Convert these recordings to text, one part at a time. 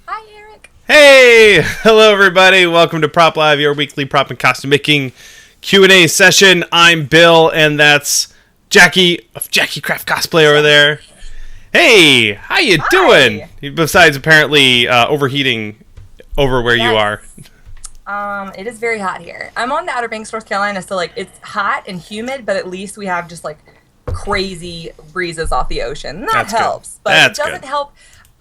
Hi, Eric. Hey, hello everybody. Welcome to Prop Live, your weekly prop and costume making Q&A session. I'm Bill, and that's Jackie of Jackie Craft Cosplay over there. Hey, how you doing? Besides apparently overheating over where you are. It is very hot here. I'm on the Outer Banks, North Carolina, so like it's hot and humid, but at least we have just like crazy breezes off the ocean. That helps, good. But That's it doesn't good. help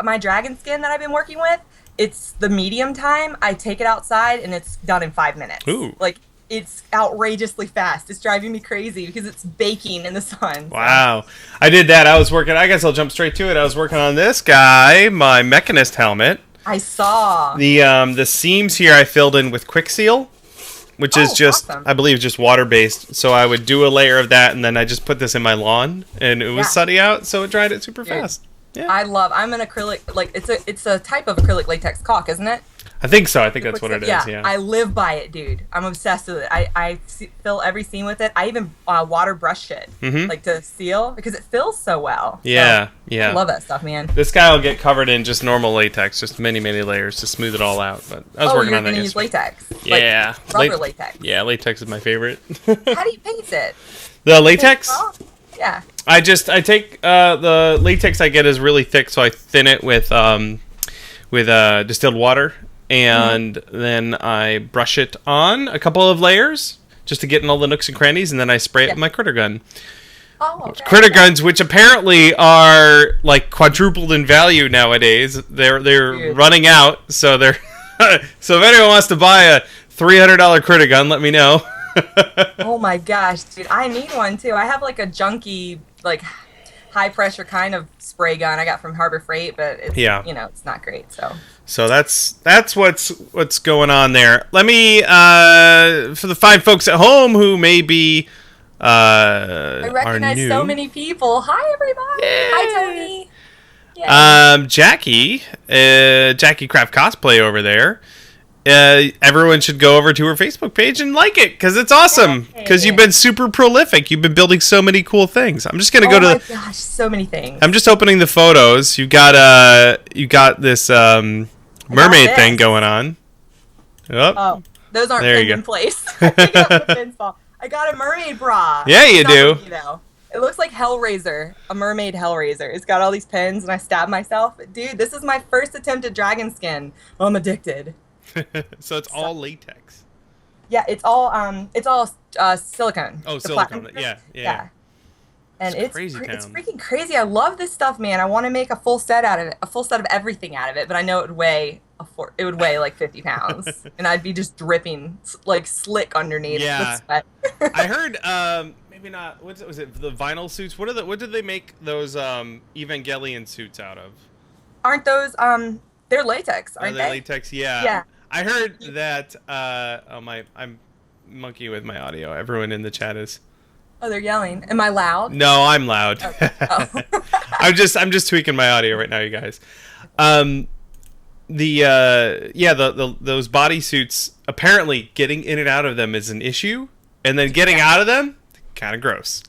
my Dragonskin that I've been working with. It's the medium time. I take it outside and it's done in 5 minutes. Ooh. Like it's outrageously fast. It's driving me crazy because it's baking in the sun. Wow. I did that. I guess I'll jump straight to it. I was working on this guy, my Mechanist helmet. I saw. The seams here I filled in with Kwik Seal, which is just, awesome. I believe, just water-based. So I would do a layer of that, and then I just put this in my lawn, and it was sunny out, so it dried it super fast. Yeah. I'm an acrylic, like it's a type of acrylic latex caulk, isn't it? I think so. I think that's what it is. Yeah. I live by it, dude. I'm obsessed with it. I fill every scene with it. I even water brush it, like to seal, because it fills so well. Yeah, so, yeah. I love that stuff, man. This guy will get covered in just normal latex, just many, many layers to smooth it all out. But I was working on that. You're gonna use latex. Yeah, like rubber latex. Yeah, latex is my favorite. How do you paint it? The latex? Yeah. I take the latex I get is really thick, so I thin it with distilled water. And then I brush it on a couple of layers just to get in all the nooks and crannies, and then I spray it with my critter gun. Oh, okay. Critter guns, which apparently are like quadrupled in value nowadays. They're running out, so they're so if anyone wants to buy a $300 critter gun, let me know. Oh my gosh, dude, I need one too. I have like a junky, like high pressure kind of spray gun I got from Harbor Freight, but it's it's not great. So that's what's going on there. Let me for the fine folks at home who may be I recognize so many people. Hi everybody. Yay. Hi Tony. Yay. Jackie Craft Cosplay over there. Everyone should go over to her Facebook page and like it, because it's awesome. Because you've been super prolific. You've been building so many cool things. I'm just gonna go to. Oh my gosh, so many things. I'm just opening the photos. You got this mermaid thing going on. Oh, those aren't pinned in place. I got a mermaid bra. Yeah, you do. It looks like Hellraiser, a mermaid Hellraiser. It's got all these pins, and I stab myself. Dude, this is my first attempt at Dragonskin. I'm addicted. So it's all latex. Yeah, it's all silicone. Oh, silicone. Yeah. And it's it's freaking crazy. I love this stuff, man. I want to make a full set out of it, a full set of everything out of it, but I know it would weigh like 50 pounds, and I'd be just dripping like slick underneath. Yeah. With sweat. I heard maybe not. What was it? The vinyl suits. What did they make those Evangelion suits out of? Aren't those they're latex, aren't they? Latex, yeah. Yeah. I heard that I'm monkeying with my audio. Everyone in the chat is. Oh, they're yelling. Am I loud? No, I'm loud. Okay. Oh. I'm just tweaking my audio right now, you guys. Those bodysuits, apparently getting in and out of them is an issue, and then getting out of them, kind of gross.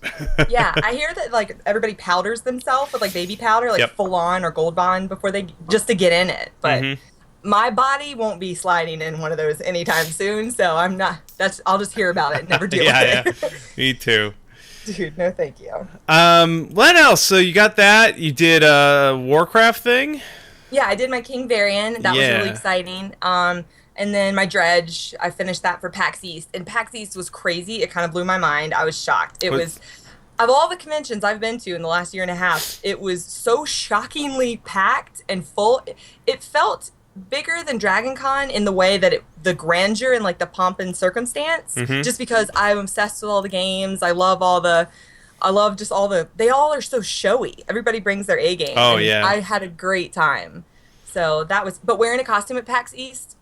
Yeah, I hear that like everybody powders themselves with like baby powder, like full on or Gold Bond before just to get in it. But my body won't be sliding in one of those anytime soon, so I'm not. I'll just hear about it, and never deal with it. Yeah, me too. Dude, no thank you. What else? So you got that? You did a Warcraft thing? Yeah, I did my King variant. That was really exciting. And then my dredge, I finished that for PAX East. And PAX East was crazy. It kind of blew my mind. I was shocked. It was, of all the conventions I've been to in the last year and a half, it was so shockingly packed and full. It felt bigger than Dragon Con in the way that the grandeur and like the pomp and circumstance, just because I'm obsessed with all the games. I love just all they all are so showy. Everybody brings their A game. Oh, yeah. I had a great time. So but wearing a costume at PAX East,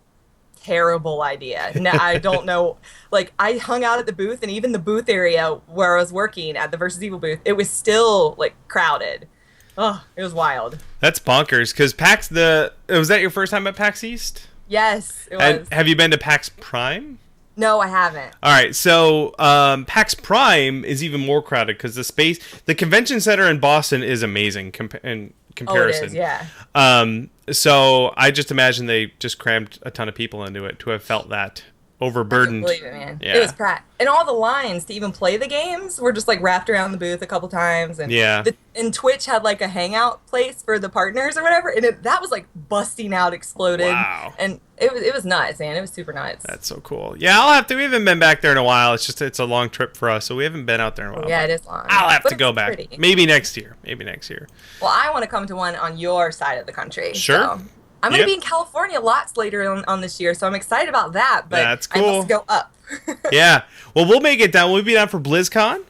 terrible idea. No, I don't know. Like, I hung out at the booth, and even the booth area where I was working at the Versus Evil booth, it was still like crowded. Oh, it was wild. That's bonkers. Because was that your first time at PAX East? Yes, it was. Have you been to PAX Prime? No, I haven't. All right, so PAX Prime is even more crowded because the convention center in Boston is amazing in comparison. Oh, it is, yeah. So I just imagine they just crammed a ton of people into it to have felt that overburdened. I couldn't believe it, man. Yeah. It was and all the lines to even play the games were just like wrapped around the booth a couple times, and and Twitch had like a hangout place for the partners or whatever, and that was like busting out, exploded. Wow. And it was nuts, man. It was super nuts. That's so cool. Yeah, we haven't been back there in a while. It's a long trip for us, so we haven't been out there in a while. Yeah, it is long. I'll have to go back. Pretty. Maybe next year. Well, I want to come to one on your side of the country. Sure. So. I'm going to be in California lots later on this year, so I'm excited about that, but that's cool. I must go up. Yeah. Well, we'll make it down. We'll be down for BlizzCon.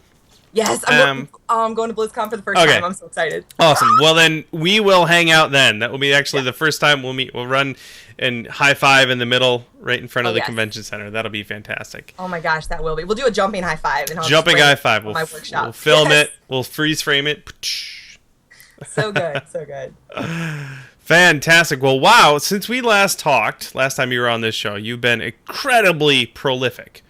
Yes, I'm going to BlizzCon for the first time. I'm so excited. Awesome. Well, then we will hang out then. That will be actually the first time we'll meet. We'll run and high five in the middle right in front of the convention center. That'll be fantastic. Oh my gosh, that will be. We'll do a jumping high five. And jumping high five. My workshop. We'll film it. We'll freeze frame it. So good. So good. Fantastic. Well, wow. Since we last time you were on this show, you've been incredibly prolific.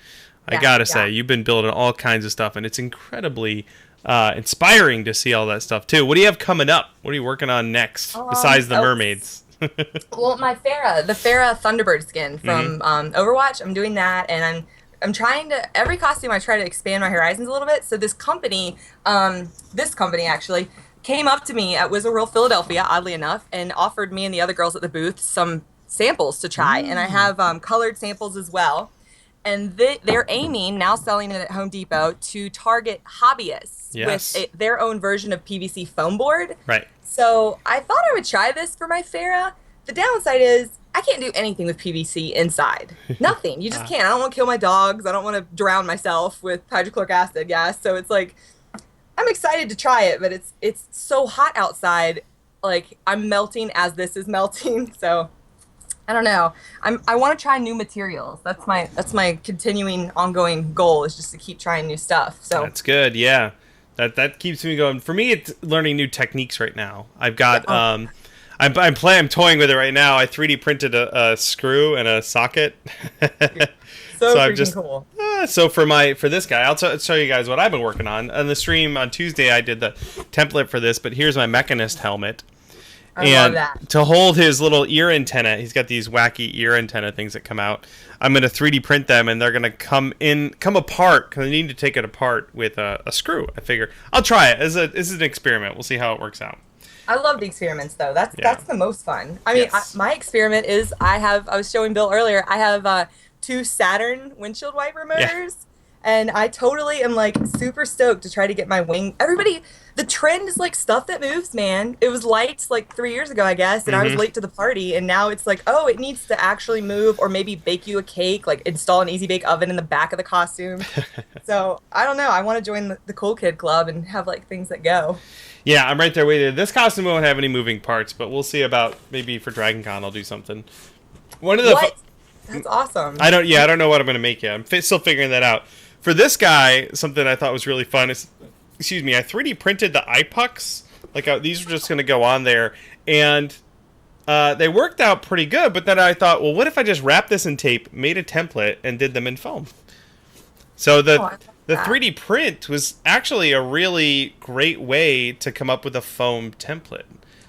I gotta say, you've been building all kinds of stuff, and it's incredibly inspiring to see all that stuff, too. What do you have coming up? What are you working on next, besides the mermaids? Well, the Farah Thunderbird skin from Overwatch, I'm doing that, and I'm trying to, every costume I try to expand my horizons a little bit. So this company actually, came up to me at Wizard World Philadelphia, oddly enough, and offered me and the other girls at the booth some samples to try. And I have colored samples as well. And they're aiming, now selling it at Home Depot, to target hobbyists with their own version of PVC foam board. Right. So I thought I would try this for my Farah. The downside is I can't do anything with PVC inside. Nothing. You just can't. I don't want to kill my dogs. I don't want to drown myself with hydrochloric acid gas. So it's like, I'm excited to try it, but it's so hot outside. Like, I'm melting as this is melting. So I don't know. I want to try new materials. That's my continuing ongoing goal, is just to keep trying new stuff. So that's good. Yeah. That keeps me going. For me, it's learning new techniques right now. I've got I'm toying with it right now. I 3D printed a screw and a socket. So freaking cool. So for this guy, I'll show you guys what I've been working on. On the stream on Tuesday, I did the template for this, but here's my Mechanist helmet. I love that. To hold his little ear antenna, he's got these wacky ear antenna things that come out. I'm going to 3D print them, and they're going to come apart, because I need to take it apart with a screw. I figure I'll try it. This is an experiment. We'll see how it works out. I love the experiments, though. That's the most fun. I mean, my experiment is I was showing Bill earlier, I have 2 Saturn windshield wiper motors, and I totally am like super stoked to try to get my wing. The trend is like stuff that moves, man. It was lights like 3 years ago, I guess, and I was late to the party, and now it's like, oh, it needs to actually move, or maybe bake you a cake, like install an easy bake oven in the back of the costume. So I don't know. I want to join the cool kid club and have like things that go. Yeah, I'm right there with you. This costume won't have any moving parts, but we'll see about maybe for DragonCon I'll do something. That's awesome. I don't know what I'm going to make yet. I'm still figuring that out. For this guy, something I thought was really fun is, I 3D printed the eye pucks. Like, these were just going to go on there, and they worked out pretty good, but then I thought, well, what if I just wrapped this in tape, made a template, and did them in foam? So the 3D print was actually a really great way to come up with a foam template.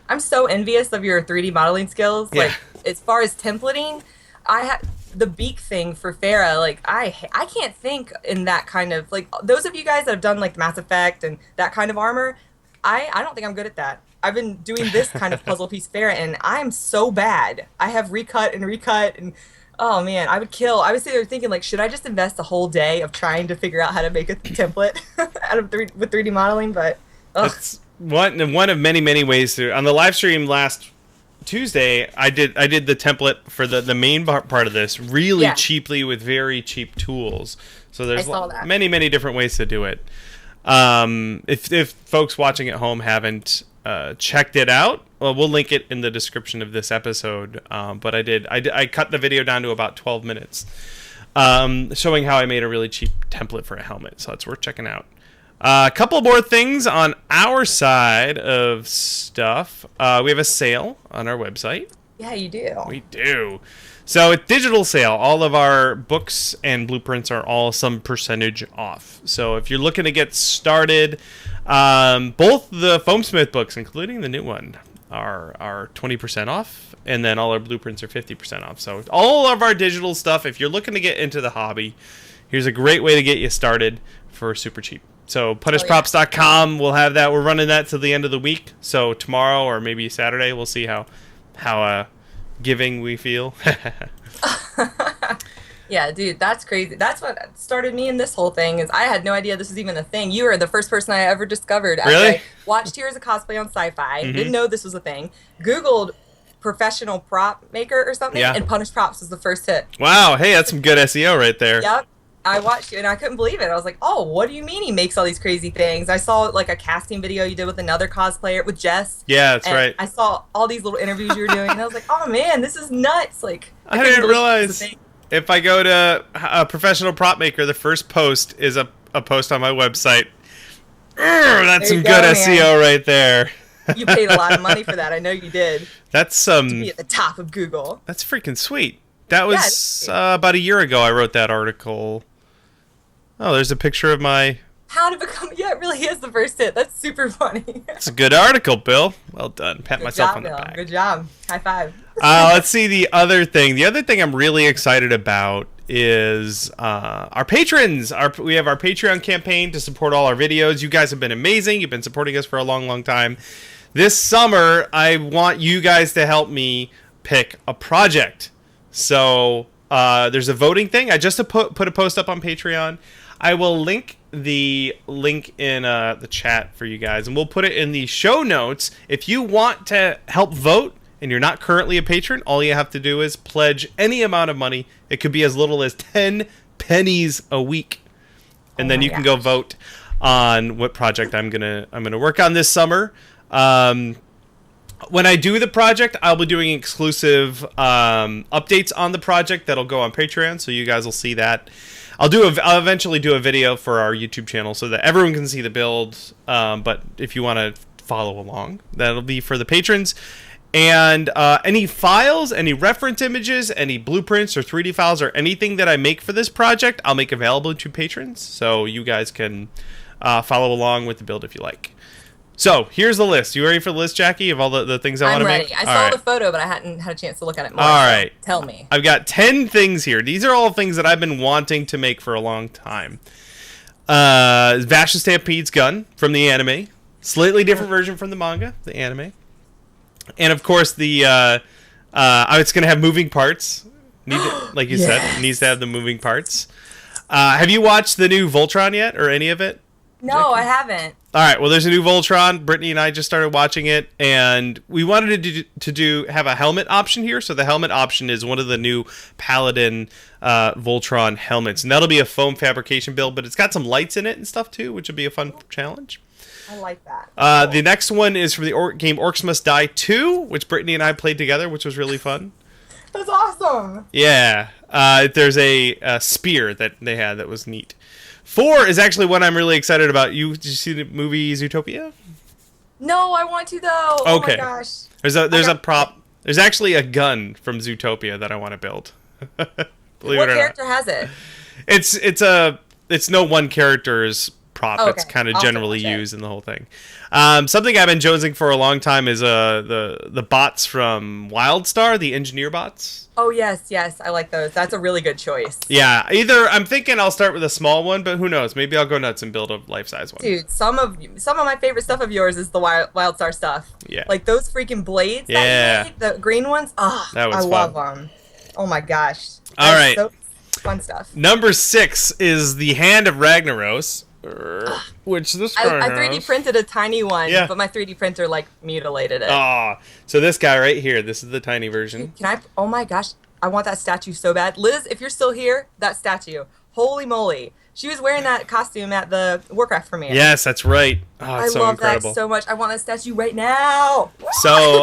I'm so envious of your 3D modeling skills. Yeah. Like, as far as templating, I had the beak thing for Farah. Like, I can't think in that kind of, like, those of you guys that have done like Mass Effect and that kind of armor, I don't think I'm good at that. I've been doing this kind of puzzle piece Farah, and I'm so bad. I have recut, and oh man, I was sitting there thinking, like, should I just invest a whole day of trying to figure out how to make a template with 3D modeling? But it's one of many ways to. On the live stream last Tuesday, I did the template for the main part of this really cheaply with very cheap tools. So there's many different ways to do it. If folks watching at home haven't checked it out, well, we'll link it in the description of this episode. But I cut the video down to about 12 minutes, showing how I made a really cheap template for a helmet. So it's worth checking out. A couple more things on our side of stuff. We have a sale on our website. Yeah, you do. We do. So at digital sale, all of our books and blueprints are all some percentage off. So if you're looking to get started, both the Foamsmith books, including the new one, are 20% off, and then all our blueprints are 50% off. So all of our digital stuff, if you're looking to get into the hobby, here's a great way to get you started for super cheap. So punishprops.com, we'll have that. We're running that till the end of the week. So tomorrow or maybe Saturday, we'll see how giving we feel. Yeah, dude, that's crazy. That's what started me in this whole thing. Is I had no idea this was even a thing. You were the first person I ever discovered. Really? I watched Heroes of Cosplay on Sci-Fi. Didn't know this was a thing. Googled professional prop maker or something, and Punish Props was the first hit. Wow, hey, that's some good SEO right there. Yep. I watched you and I couldn't believe it. I was like, oh, what do you mean he makes all these crazy things? I saw like a casting video you did with another cosplayer, with Jess. Yeah, that's right. I saw all these little interviews you were doing, and I was like, oh man, this is nuts. Like, I didn't realize if I go to a professional prop maker, the first post is a post on my website. That's some good SEO right there. You paid a lot of money for that. I know you did. That's to be at the top of Google. That's freaking sweet. That was about a year ago I wrote that article. Oh, there's a picture of my... How to become... Yeah, it really is the first hit. That's super funny. It's a good article, Bill. Well done. Pat myself on the back. Good job. High five. Let's see the other thing. The other thing I'm really excited about is our patrons. We have our Patreon campaign to support all our videos. You guys have been amazing. You've been supporting us for a long, long time. This summer, I want you guys to help me pick a project. So there's a voting thing. I just put a post up on Patreon. I will link the link in the chat for you guys, and we'll put it in the show notes. If you want to help vote and you're not currently a patron, all you have to do is pledge any amount of money. It could be as little as 10 pennies a week, and then you can go vote on what project I'm gonna work on this summer. When I do the project, I'll be doing exclusive updates on the project that'll go on Patreon, so you guys will see that. I'll eventually do a video for our YouTube channel so that everyone can see the build. But if you want to follow along, that'll be for the patrons. And any files, any reference images, any blueprints or 3D files or anything that I make for this project, I'll make available to patrons, so you guys can follow along with the build if you like. So, here's the list. You ready for the list, Jackie, of all the things I want to make? I'm ready. I saw the photo, but I hadn't had a chance to look at it more. All right. So tell me. I've got 10 things here. These are all things that I've been wanting to make for a long time. Vash the Stampede's gun from the anime. Slightly different version from the manga, the anime. And, of course, it's going to have moving parts. Like you said, it needs to have the moving parts. Have you watched the new Voltron yet, or any of it? No, Jackie? I haven't. All right, well, there's a new Voltron. Brittany and I just started watching it, and we wanted to have a helmet option here. So the helmet option is one of the new Paladin Voltron helmets, and that'll be a foam fabrication build, but it's got some lights in it and stuff too, which will be a fun challenge. I like that. Cool. The next one is from the game Orcs Must Die 2, which Brittany and I played together, which was really fun. That's awesome. Yeah, there's a spear that they had that was neat. 4 is actually one I'm really excited about. Did you see the movie Zootopia? No, I want to though. Okay. Oh my gosh. There's a prop. There's actually a gun from Zootopia that I want to build. What character has it? It's no one character's prop. Okay. It's kind of generally used in the whole thing. Something I've been jonesing for a long time is the bots from WildStar, the engineer bots. Oh yes, I like those. That's a really good choice. Yeah, I'm thinking I'll start with a small one, but who knows? Maybe I'll go nuts and build a life-size one. Dude, some of my favorite stuff of yours is the WildStar stuff. Yeah. Like those freaking blades that you made, the green ones. Oh, I love them. Oh my gosh. All right. So fun stuff. Number 6 is the Hand of Ragnaros. Which this guy I 3D printed a tiny one, yeah. but my 3D printer mutilated it. So this guy right here, this is the tiny version. Can I? Oh my gosh, I want that statue so bad. Liz, if you're still here, that statue, holy moly. She was wearing that costume at the Warcraft premiere. Yes, that's right. Oh, it's I love that so much. I want that statue right now. So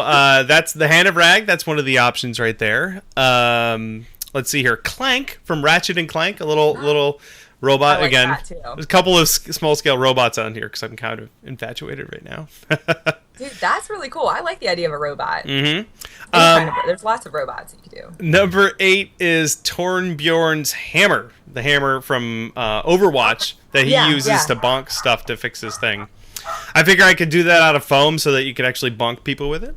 that's the Hand of Rag. That's one of the options right there. Let's see here. Clank from Ratchet and Clank, a little robot again. There's a couple of small scale robots on here because I'm kind of infatuated right now. Dude, that's really cool. I like the idea of a robot. Mm-hmm. There's lots of robots you can do. Number 8 is Torbjorn's hammer, the hammer from Overwatch that he uses to bonk stuff to fix his thing. I figure I could do that out of foam so that you could actually bonk people with it.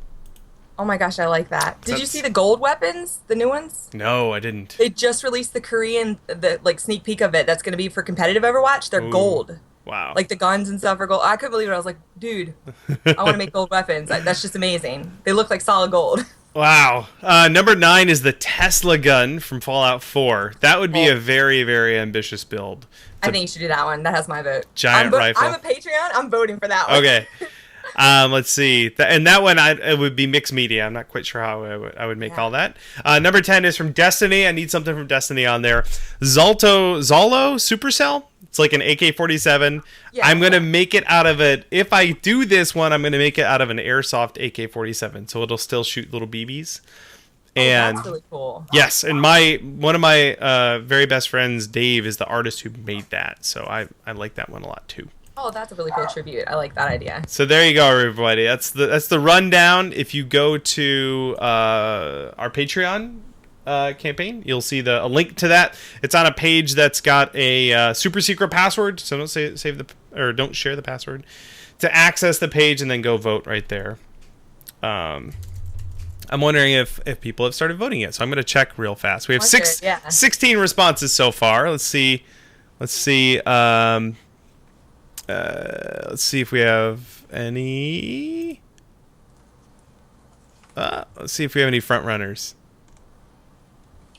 Oh my gosh, I like that. Did you see the gold weapons, the new ones? No, I didn't. They just released the Korean, sneak peek of it. That's going to be for competitive Overwatch. They're gold. Wow. Like the guns and stuff are gold. I couldn't believe it. I was like, dude, I want to make gold weapons. That's just amazing. They look like solid gold. Wow. Number 9 is the Tesla gun from Fallout 4. That would be a very, very ambitious build. I think you should do that one. That has my vote. Giant rifle. I'm a Patreon. I'm voting for that one. Okay. Let's see. And that one, it would be mixed media. I'm not quite sure how I would make all that. Number 10 is from Destiny. I need something from Destiny on there. Zolo Supercell. It's like an AK-47. Yeah, I'm going to make it out of it. If I do this one, I'm going to make it out of an airsoft AK-47. So it'll still shoot little BBs. And that's really cool. Yes, and one of my very best friends, Dave, is the artist who made that. So I like that one a lot too. Oh, that's a really cool tribute. I like that idea. So there you go, everybody. That's the rundown. If you go to our Patreon campaign, you'll see a link to that. It's on a page that's got a super secret password. So don't share the password to access the page, and then go vote right there. I'm wondering if people have started voting yet. So I'm going to check real fast. We have 16 responses so far. Let's see. Let's see if we have any. Let's see if we have any front runners.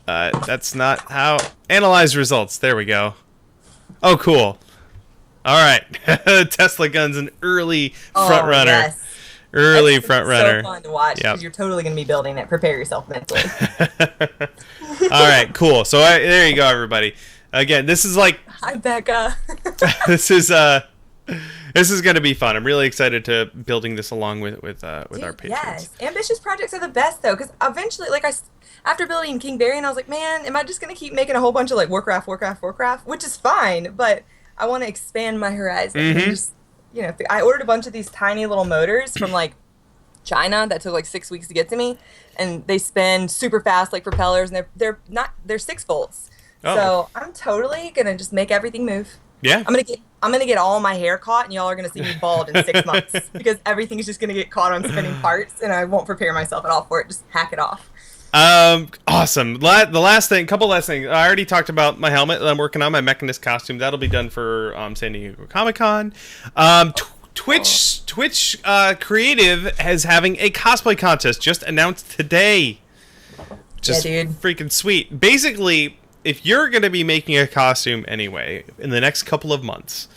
That's not how. Analyze results. There we go. Oh, cool. All right. Tesla gun's an early front runner. Yes. Early front runner. So fun to watch because you're totally going to be building it. Prepare yourself mentally. All right, cool. So there you go, everybody. Again, this is like. Hi, Becca. This is going to be fun. I'm really excited to building this along with our patrons. Yes, ambitious projects are the best though, because eventually, after building King Varian, I was like, man, am I just going to keep making a whole bunch of Warcraft, which is fine, but I want to expand my horizon. Mm-hmm. And just, I ordered a bunch of these tiny little motors from China that took 6 weeks to get to me, and they spin super fast like propellers, and they're 6 volts. Oh. So I'm totally gonna just make everything move. Yeah. I'm gonna get all my hair caught, and y'all are gonna see me bald in 6 months because everything is just gonna get caught on spinning parts, and I won't prepare myself at all for it. Just hack it off. Awesome. The last thing, couple last things. I already talked about my helmet that I'm working on, my Mechanist costume. That'll be done for San Diego Comic-Con. Twitch Creative is having a cosplay contest just announced today. Just freaking sweet. Basically, if you're going to be making a costume anyway in the next couple of months,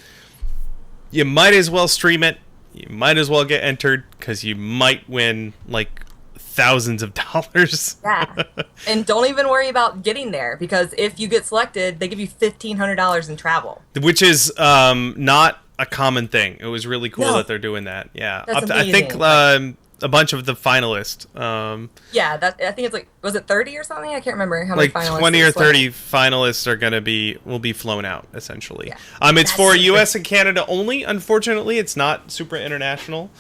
you might as well stream it. You might as well get entered because you might win thousands of dollars. Yeah. And don't even worry about getting there, because if you get selected, they give you $1,500 in travel. Which is not a common thing. It was really cool that they're doing that. Yeah. That's I think a bunch of the finalists. I think it's was it 30 or something? I can't remember how many finalists. 20 or 30 finalists will be flown out essentially. Yeah. It's for US and Canada only. Unfortunately, it's not super international.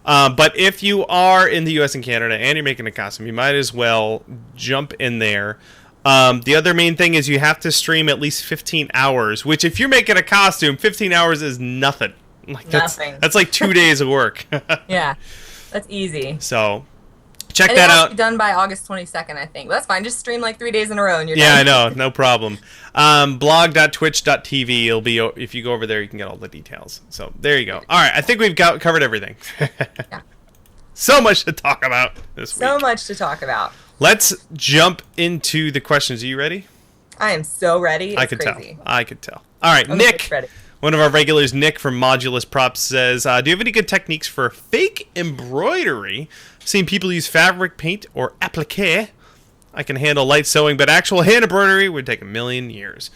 But if you are in the US and Canada and you're making a costume, you might as well jump in there. The other main thing is you have to stream at least 15 hours, which if you're making a costume, 15 hours is nothing. Nothing. That's 2 days of work. Yeah, that's easy. So check that out. It'll be done by August 22nd, I think. But that's fine. Just stream 3 days in a row and you're done. Yeah, I know. No problem. Blog.twitch.tv. It'll be, if you go over there, you can get all the details. So there you go. All right. I think we've covered everything. Yeah. So much to talk about this week. So much to talk about. Let's jump into the questions. Are you ready? I am so ready. It's I could crazy. tell. I could tell. All right, I'm Nick. Ready. One of our regulars, Nick from Modulus Props, says, do you have any good techniques for fake embroidery? I've seen people use fabric paint or applique. I can handle light sewing, but actual hand embroidery would take a million years.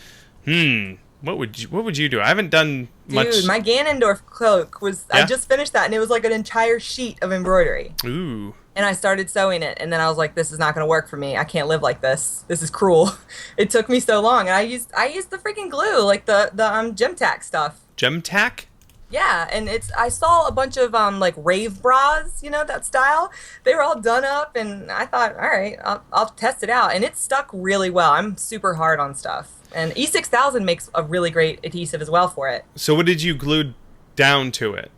What would you do? I haven't done much. Dude, my Ganondorf cloak was. Yeah? I just finished that, and it was an entire sheet of embroidery. Ooh. And I started sewing it, and then I was like, "This is not going to work for me. I can't live like this. This is cruel." It took me so long, and I used the freaking glue, the Gem-Tac stuff. Gem-Tac? Yeah, and I saw a bunch of like rave bras, that style. They were all done up, and I thought, all right, I'll test it out, and it stuck really well. I'm super hard on stuff, and E6000 makes a really great adhesive as well for it. So what did you glue down to it?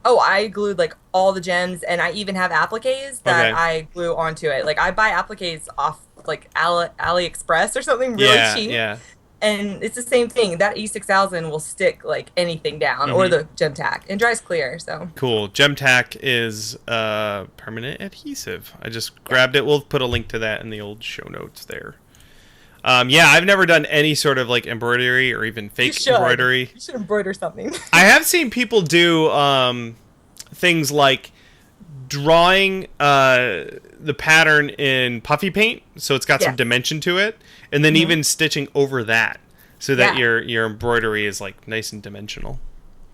Oh, I glued like all the gems, and I even have appliques that I glue onto it. Like I buy appliques off like AliExpress or something really cheap. Yeah. And it's the same thing. That E6000 will stick like anything down, or the Gem-Tac, and dries clear. So cool. Gem-Tac is permanent adhesive. I just grabbed it. We'll put a link to that in the old show notes there. Yeah, I've never done any sort of like embroidery or even fake embroidery. You should embroider something. I have seen people do things like drawing the pattern in puffy paint, so it's got some dimension to it, and then even stitching over that, so that your embroidery is like nice and dimensional.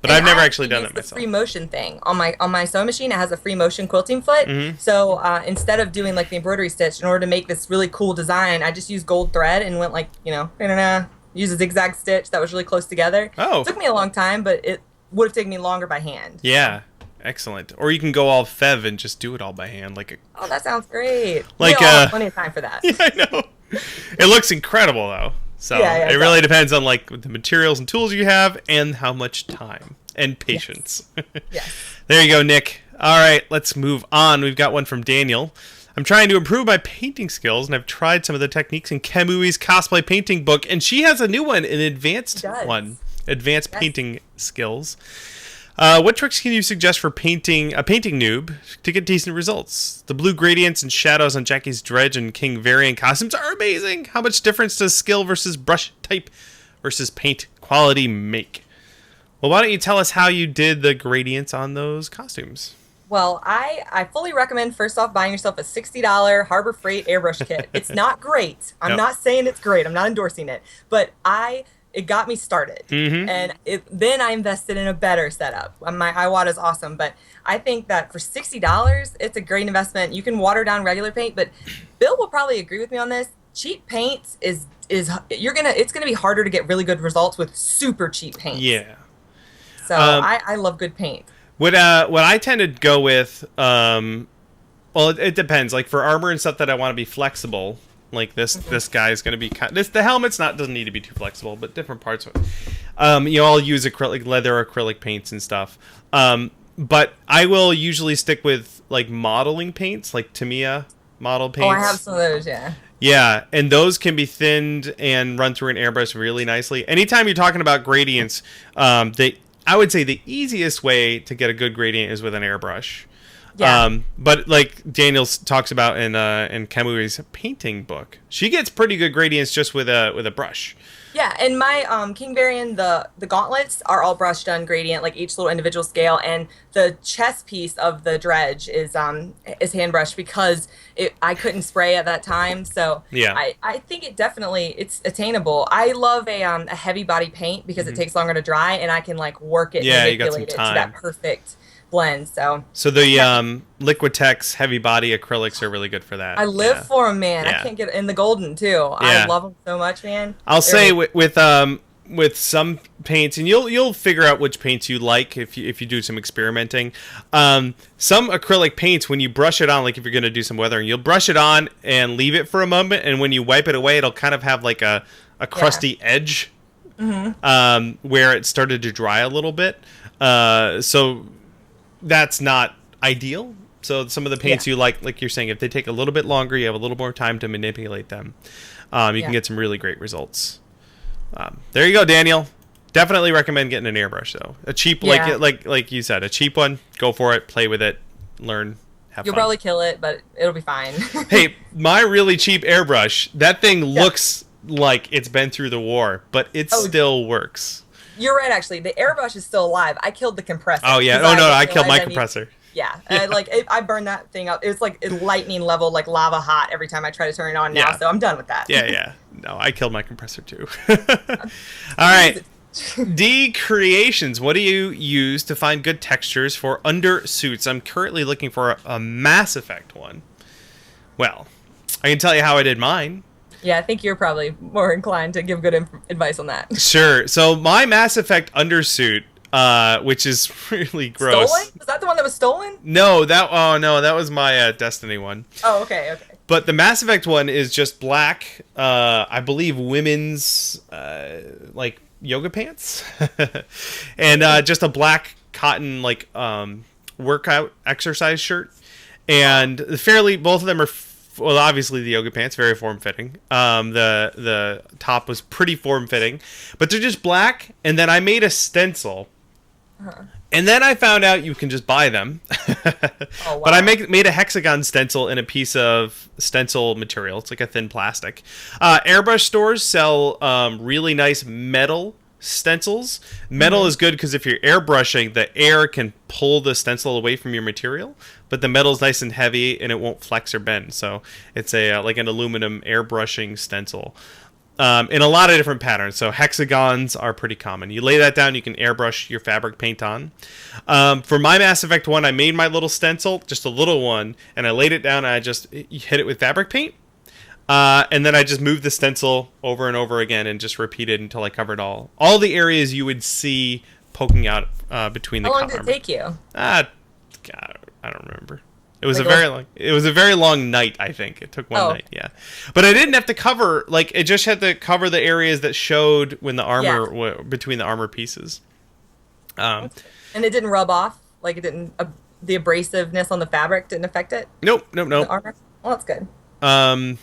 But I've never actually done it myself. The free motion thing on my sewing machine, it has a free motion quilting foot. So instead of doing like the embroidery stitch, in order to make this really cool design, I just used gold thread and went like use a zigzag stitch that was really close together. Oh, it took me a long time, but it would have taken me longer by hand. Yeah. Excellent. Or you can go all fev and just do it all by hand, Oh, that sounds great. Like we all have plenty of time for that. Yeah, I know. It looks incredible though. So it really depends on like the materials and tools you have and how much time and patience. Yes. There you go, Nick. All right, let's move on. We've got one from Daniel. I'm trying to improve my painting skills, and I've tried some of the techniques in Kamui's cosplay painting book, and she has a new one, an advanced one, advanced painting skills. What tricks can you suggest for painting a painting noob to get decent results? The blue gradients and shadows on Jackie's Dredge and King Varian costumes are amazing. How much difference does skill versus brush type versus paint quality make? Well, why don't you tell us how you did the gradients on those costumes? Well, I fully recommend, first off, buying yourself a $60 Harbor Freight airbrush kit. It's not great. I'm not saying it's great. I'm not endorsing it. But it got me started. And then I invested in a better setup. My Iwata is awesome, but I think that for $60, it's a great investment. You can water down regular paint, but Bill will probably agree with me on this. Cheap paint it's gonna be harder to get really good results with super cheap paint. Yeah. So I love good paint. What I tend to go with, well, it depends. Like for armor and stuff that I want to be flexible. Like this guy is going to be the helmet's doesn't need to be too flexible, but different parts of it. I'll use acrylic leather, acrylic paints and stuff. But I will usually stick with like modeling paints, like Tamiya model paints. Oh, I have some of those, yeah. Yeah, and those can be thinned and run through an airbrush really nicely. Anytime you're talking about gradients, I would say the easiest way to get a good gradient is with an airbrush. Yeah. But like Daniel talks about in Kamui's painting book, she gets pretty good gradients just with a brush. Yeah, and my King Varian, the gauntlets are all brushed on gradient, like each little individual scale, and the chest piece of the dredge is hand brushed because I couldn't spray at that time. So yeah, I think it's attainable. I love a heavy body paint because it takes longer to dry, and I can like work it, manipulate it to that perfect blend. So the Liquitex heavy body acrylics are really good for that. I live for them, man. I can't get in the golden too. I love them so much, man. I'll say with some paints, and you'll figure out which paints you like if you do some experimenting. Some acrylic paints, when you brush it on, like if you're going to do some weathering, you'll brush it on and leave it for a moment, and when you wipe it away, it'll kind of have like a crusty edge where it started to dry a little bit. So that's not ideal. So some of the paints you like you're saying, if they take a little bit longer, you have a little more time to manipulate them. You can get some really great results. There you go, Daniel. Definitely recommend getting an airbrush though. A cheap, like you said, a cheap one. Go for it. Play with it. Learn. Have You'll fun. probably kill it, but it'll be fine. Hey, my really cheap airbrush. That thing looks like it's been through the war, but it still works. You're right, actually. The airbrush is still alive. I killed the compressor. Oh, yeah. Oh, no, I killed my compressor. Yeah. I burned that thing up. It was like lightning level, like lava hot every time I try to turn it on now, so I'm done with that. Yeah. No, I killed my compressor, too. All right. D Creations. What do you use to find good textures for undersuits? I'm currently looking for a Mass Effect one. Well, I can tell you how I did mine. Yeah, I think you're probably more inclined to give good advice on that. Sure. So my Mass Effect undersuit, which is really gross. Stolen? Was that the one that was stolen? No, that was my Destiny one. Oh, okay. But the Mass Effect one is just black, I believe women's like yoga pants, and just a black cotton like workout exercise shirt, and both of them are obviously the yoga pants, very form fitting. The top was pretty form fitting, but they're just black. And then I made a stencil. And then I found out you can just buy them. Oh, wow. But I made a hexagon stencil in a piece of stencil material. It's like a thin plastic. Airbrush stores sell really nice metal stencils. Metal is good because if you're airbrushing, the air can pull the stencil away from your material. But the metal's nice and heavy, and it won't flex or bend. So it's like an aluminum airbrushing stencil. In a lot of different patterns. So hexagons are pretty common. You lay that down, you can airbrush your fabric paint on. For my Mass Effect one, I made my little stencil, just a little one, and I laid it down, and I just hit it with fabric paint. And then I just moved the stencil over and over again and just repeated until I covered all the areas you would see poking out between the. How long did it take you? God, I don't remember. It was a very long night, I think. It took one night, yeah. But I didn't have to cover, like, it just had to cover the areas that showed when the armor, between the armor pieces. And it didn't rub off? Like, it didn't, the abrasiveness on the fabric didn't affect it? Nope. The armor? Well, that's good. And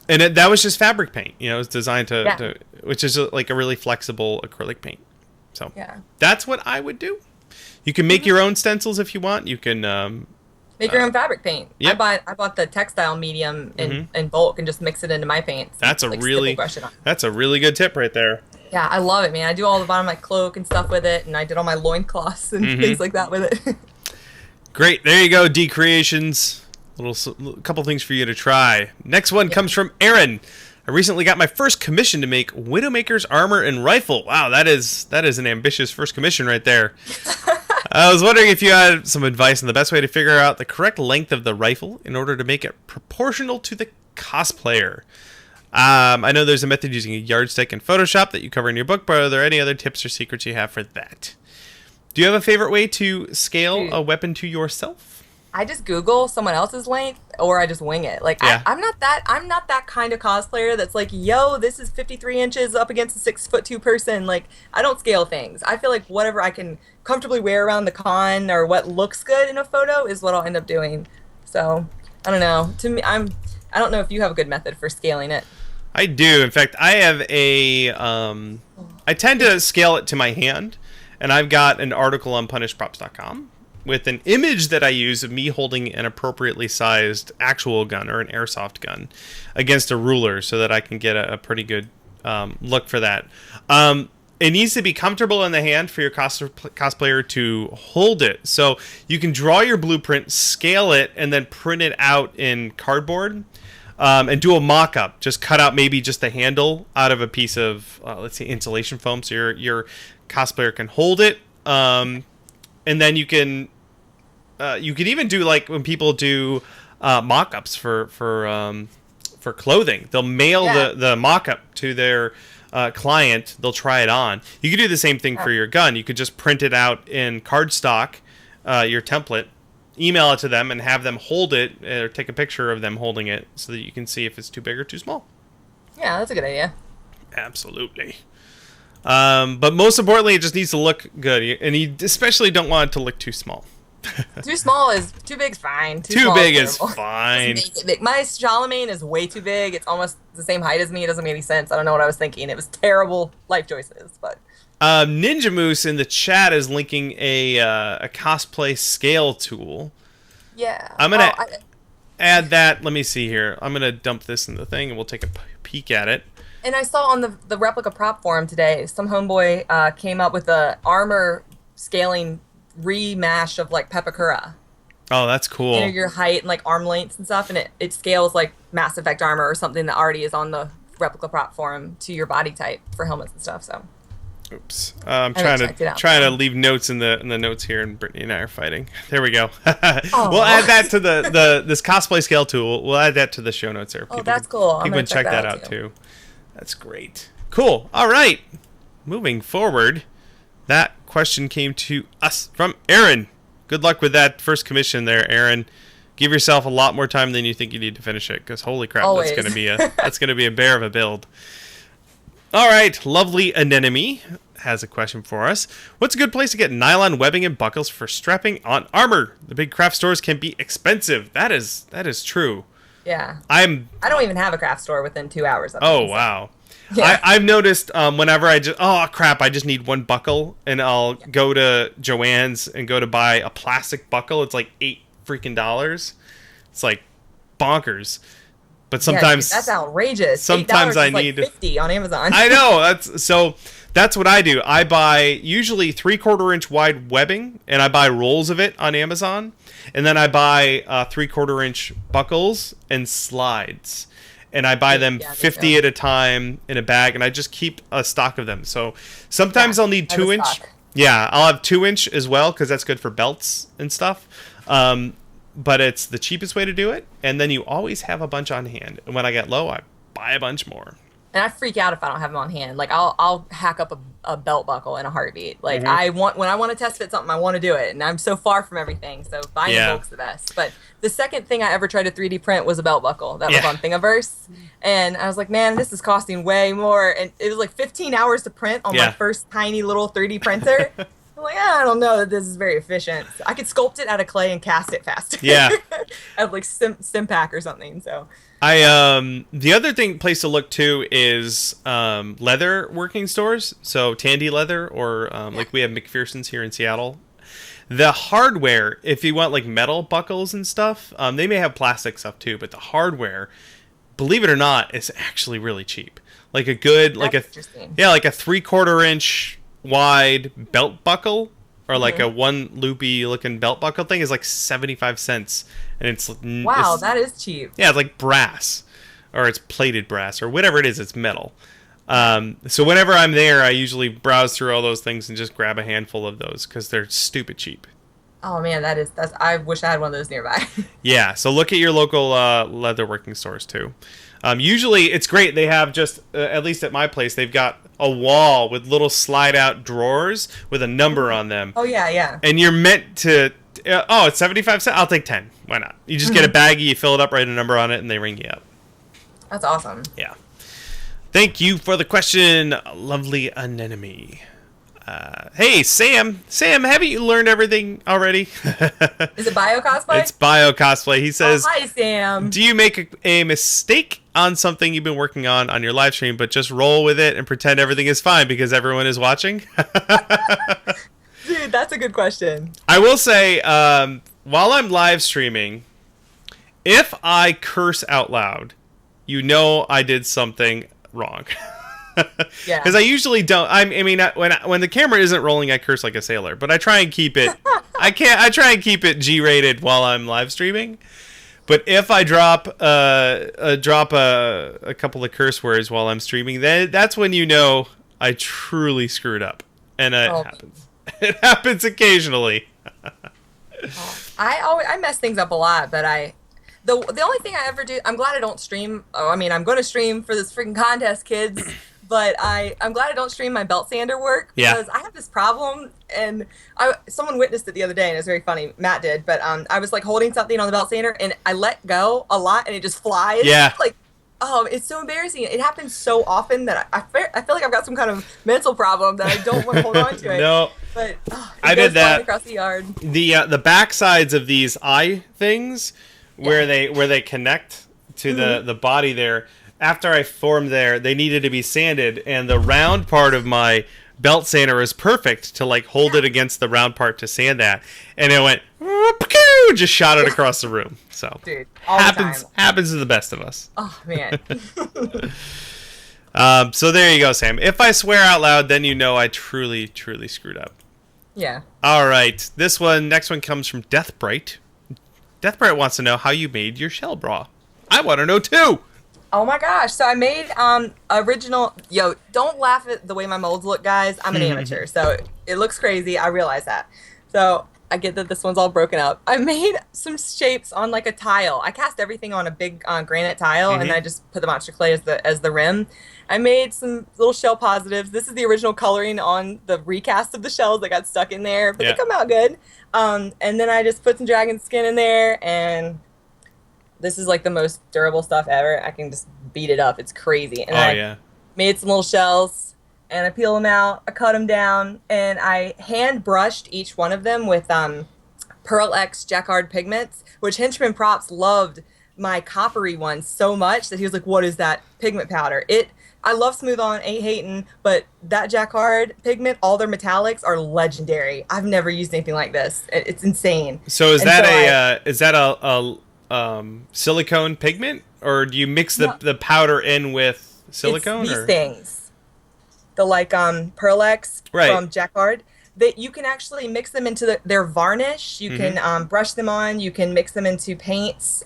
that was just fabric paint. You know, it was designed to which is like a really flexible acrylic paint. So that's what I would do. You can make your own stencils if you want. You can... make your own fabric paint. Yep. I bought the Textile Medium in bulk and just mix it into my paints. That's a really good tip right there. Yeah, I love it, man. I do all the bottom of my cloak and stuff with it, and I did all my loincloths and things like that with it. Great. There you go, D Creations. A couple things for you to try. Next one comes from Aaron. I recently got my first commission to make Widowmaker's armor and rifle. Wow, that is an ambitious first commission right there. I was wondering if you had some advice on the best way to figure out the correct length of the rifle in order to make it proportional to the cosplayer. I know there's a method using a yardstick in Photoshop that you cover in your book, but are there any other tips or secrets you have for that? Do you have a favorite way to scale a weapon to yourself? I just Google someone else's length, or I just wing it. Like I'm not that kind of cosplayer that's like, yo, this is 53 inches up against a 6'2" person. Like, I don't scale things. I feel like whatever I can comfortably wear around the con or what looks good in a photo is what I'll end up doing. So I don't know. To me, I don't know if you have a good method for scaling it. I do. In fact, I have I tend to scale it to my hand, and I've got an article on punishedprops.com with an image that I use of me holding an appropriately sized actual gun or an airsoft gun against a ruler so that I can get a pretty good look for that. It needs to be comfortable in the hand for your cosplayer to hold it. So you can draw your blueprint, scale it, and then print it out in cardboard and do a mock-up. Just cut out maybe just the handle out of a piece of, let's say, insulation foam so your cosplayer can hold it. And then you could even do like when people do mock-ups for clothing. They'll mail the mock-up to their client. They'll try it on. You could do the same thing for your gun. You could just print it out in cardstock, your template, email it to them, and have them hold it or take a picture of them holding it so that you can see if it's too big or too small. Yeah, that's a good idea. Absolutely. But most importantly, it just needs to look good, and you especially don't want it to look too small. Too big's fine. Too big is fine. My Charlemagne is way too big. It's almost the same height as me. It doesn't make any sense. I don't know what I was thinking. It was terrible life choices, but. Ninja Moose in the chat is linking a cosplay scale tool. Yeah. I'm gonna add that. Let me see here. I'm gonna dump this in the thing, and we'll take a peek at it. And I saw on the replica prop forum today, some homeboy came up with a armor scaling remash of like Pepakura. Oh, that's cool. You know, your height and like arm lengths and stuff, and it scales like Mass Effect armor or something that already is on the replica prop forum to your body type for helmets and stuff. So. Oops. I'm trying to leave notes in the notes here, and Brittany and I are fighting. There we go. We'll add that to this cosplay scale tool. We'll add that to the show notes there. That's cool. People can check that out too. That's great. Cool. All right. Moving forward. That question came to us from Aaron. Good luck with that first commission there, Aaron. Give yourself a lot more time than you think you need to finish it, because holy crap, Always. that's gonna be a bear of a build. All right, lovely anemone has a question for us. What's a good place to get nylon webbing and buckles for strapping on armor? The big craft stores can be expensive. That is true. Yeah. I don't even have a craft store within 2 hours of Oh me, so. wow. Yeah. I've noticed whenever I just need one buckle, and I'll go to Joann's and go to buy a plastic buckle. It's like $8 freaking. It's like bonkers. But sometimes that's outrageous. Sometimes $8 I is like need $50 on Amazon. I know. That's what I do. I buy usually 3/4 inch wide webbing, and I buy rolls of it on Amazon, and then I buy 3/4 inch buckles and slides. And I buy them 50 at a time in a bag, and I just keep a stock of them. So sometimes I'll need 2-inch. Yeah, I'll have 2-inch as well, because that's good for belts and stuff. But it's the cheapest way to do it, and then you always have a bunch on hand. And when I get low, I buy a bunch more. And I freak out if I don't have them on hand. Like I'll hack up a belt buckle in a heartbeat. Like when I want to test fit something, I want to do it, and I'm so far from everything. So buying in bulk's the best. But the second thing I ever tried to 3D print was a belt buckle. That was on Thingiverse, and I was like, man, this is costing way more. And it was like 15 hours to print on my first tiny little 3D printer. I'm like, I don't know that this is very efficient. So I could sculpt it out of clay and cast it faster. Yeah. Out of like Stimpack or something. So. The other place to look too is leather working stores. So Tandy Leather, or like we have McPherson's here in Seattle. The hardware, if you want like metal buckles and stuff, they may have plastic stuff too, but the hardware, believe it or not, is actually really cheap. Like a good, like a 3/4 inch wide belt buckle, or like a one loopy looking belt buckle thing is like 75 cents. And it's that is cheap. Yeah, it's like brass, or it's plated brass, or whatever it is. It's metal. So whenever I'm there, I usually browse through all those things and just grab a handful of those because they're stupid cheap. Oh man, that's. I wish I had one of those nearby. Yeah, so look at your local leather working stores too. Usually, it's great. They have just at least at my place, they've got a wall with little slide out drawers with a number on them. Oh yeah. And you're meant to. It's 75 cents. I'll take 10. Why not? You just get a baggie, you fill it up, write a number on it, and they ring you up. That's awesome. Yeah. Thank you for the question, lovely anemone. Hey, Sam. Sam, haven't you learned everything already? Is it bio cosplay? It's bio cosplay. He says, hi, Sam. Do you make a mistake on something you've been working on your live stream, but just roll with it and pretend everything is fine because everyone is watching? Dude, that's a good question. I will say, while I'm live streaming, if I curse out loud, you know I did something wrong. Yeah. Because I usually don't. When the camera isn't rolling, I curse like a sailor. But I try and keep it. I try and keep it G-rated while I'm live streaming. But if I drop a couple of curse words while I'm streaming, then that's when you know I truly screwed up, and it happens. It happens occasionally. I mess things up a lot, but the only thing I ever do, I'm glad I don't stream. I'm going to stream for this freaking contest, kids. But I'm glad I don't stream my belt sander work because I have this problem, and someone witnessed it the other day, and it was very funny. Matt did, but I was like holding something on the belt sander, and I let go a lot, and it just flies. Yeah. Like, it's so embarrassing. It happens so often that I feel like I've got some kind of mental problem that I don't want to hold on to it. No. But I did that across the yard. The back sides of these eye things where they connect to the body there. After I formed there, they needed to be sanded, and the round part of my belt sander is perfect to like hold it against the round part to sand that, and it went just shot it across the room. So dude, happens to the best of us. Oh man. So there you go, Sam. If I swear out loud, then you know I truly screwed up. Yeah. All right, next one comes from Deathbright. Deathbright wants to know how you made your shell bra. I want to know too. Oh my gosh. So I made original, don't laugh at the way my molds look, guys. I'm an amateur, so it looks crazy. I realize that. So I get that this one's all broken up. I made some shapes on like a tile. I cast everything on a big granite tile, and I just put the monster clay as the rim. I made some little shell positives. This is the original coloring on the recast of the shells that got stuck in there, but they come out good. And then I just put some dragon skin in there, and this is like the most durable stuff ever. I can just beat it up. It's crazy. And I made some little shells, and I peel them out. I cut them down, and I hand brushed each one of them with Pearl X Jacquard pigments, which Henchman Props loved my coppery one so much that he was like, "What is that pigment powder?" I love Smooth On, ain't hating, but that Jacquard pigment, all their metallics are legendary. I've never used anything like this. It's insane. So is that a silicone pigment, or do you mix the powder in with silicone? It's these things, the Pearl X from Jacquard, that you can actually mix them into their varnish. You can brush them on. You can mix them into paints.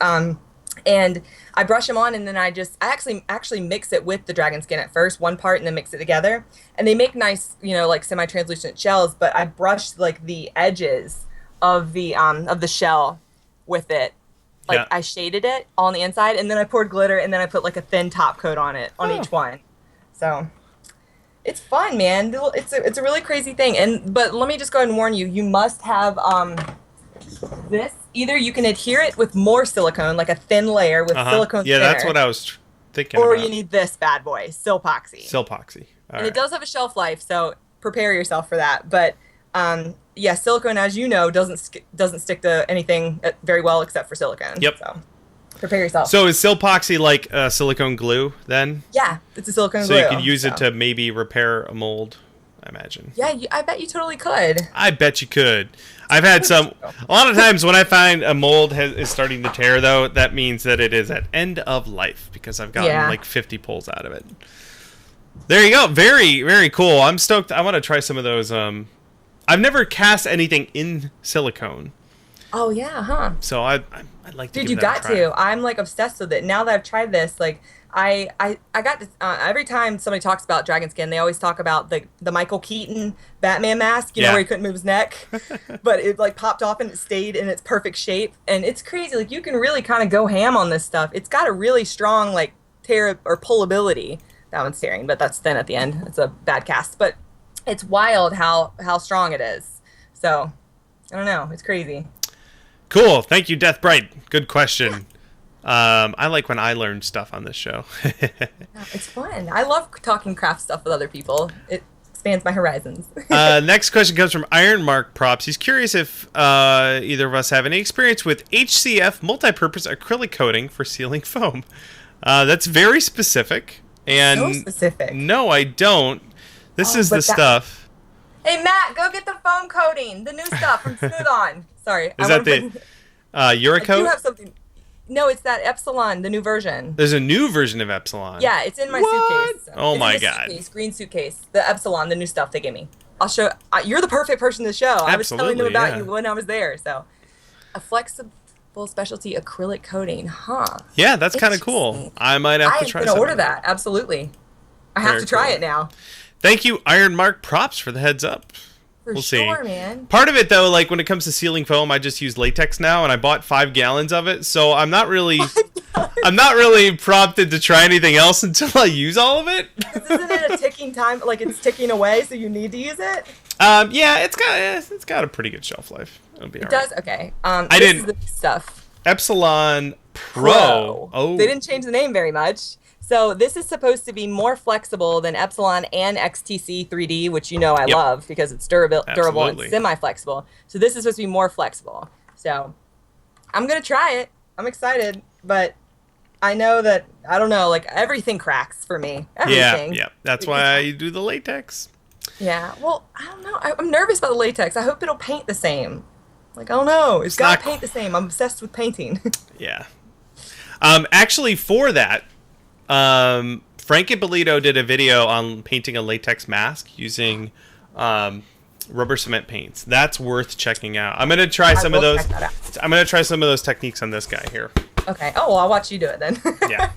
And I brush them on, and then I actually mix it with the dragon skin at first, one part, and then mix it together. And they make nice, like semi-translucent shells. But I brushed like the edges of the shell with it. Like I shaded it all on the inside, and then I poured glitter, and then I put like a thin top coat on it on each one. So it's fun, man. It's a really crazy thing. But let me just go ahead and warn you: you must have this. Either you can adhere it with more silicone, like a thin layer with silicone thinner. Yeah, that's what I was thinking Or about. you need this bad boy, Silpoxy. Silpoxy. And it does have a shelf life, so prepare yourself for that. But silicone, as you know, doesn't stick to anything very well except for silicone. Yep. So prepare yourself. So is Silpoxy like silicone glue then? Yeah, it's a silicone glue. glue. So you could use it to maybe repair a mold, I imagine. Yeah, I bet you totally could. I bet you could. I've had a lot of times when I find a mold is starting to tear, though, that means that it is at end of life because I've gotten like 50 pulls out of it. There you go. Very, very cool. I'm stoked. I want to try some of those. I've never cast anything in silicone. Oh, yeah, huh? So I'd like to give that a try. Dude, you got to. I'm like obsessed with it. Now that I've tried this, like, I got this, every time somebody talks about Dragonskin, they always talk about the Michael Keaton Batman mask, you know, where he couldn't move his neck, but it like popped off and it stayed in its perfect shape. And it's crazy. Like, you can really kind of go ham on this stuff. It's got a really strong like tear or pullability. That one's tearing, but that's thin at the end. It's a bad cast, but it's wild how strong it is. So I don't know. It's crazy. Cool. Thank you, Death Bright. Good question. I like when I learn stuff on this show. It's fun. I love talking craft stuff with other people. It expands my horizons. Next question comes from Iron Mark Props. He's curious if either of us have any experience with HCF multi-purpose acrylic coating for sealing foam. That's very specific. And so specific. No, I don't. This is the stuff. Hey, Matt, go get the foam coating. The new stuff from Smooth On. Sorry. Is that the Eurocoat? I do have something. No, it's that Epsilon, the new version. There's a new version of Epsilon. Yeah, it's in my suitcase. So. Oh my god. Green suitcase. The Epsilon, the new stuff they gave me. I'll show. You're the perfect person to show. Absolutely, I was telling them about you when I was there. So, a flexible specialty acrylic coating, huh? Yeah, that's kind of cool. I might have to try. I'm gonna order that. Absolutely. I have to try it now. Thank you, Iron Mark Props, for the heads up. We'll see. Man. Part of it, though, like when it comes to sealing foam, I just use latex now, and I bought 5 gallons of it, so I'm not really prompted to try anything else until I use all of it. Isn't it a ticking time? Like it's ticking away, so you need to use it. Yeah, it's got a pretty good shelf life. It'll be all right. It does. Okay. This is the stuff. Epsilon Pro. Oh, they didn't change the name very much. So this is supposed to be more flexible than Epsilon and XTC 3D, which you know I love because it's durable and semi-flexible. So this is supposed to be more flexible. So I'm going to try it. I'm excited, but I know that, I don't know, like everything cracks for me. Everything. Yeah. That's why I do the latex. Yeah. Well, I don't know. I'm nervous about the latex. I hope it'll paint the same. Like, I don't know. It's got to paint the same. I'm obsessed with painting. Yeah. Actually, for that, Frank Ippolito did a video on painting a latex mask using rubber cement paints. That's worth checking out. I'm gonna try some of those. I'm gonna try some of those techniques on this guy here. Okay. Oh, well, I'll watch you do it then. Yeah.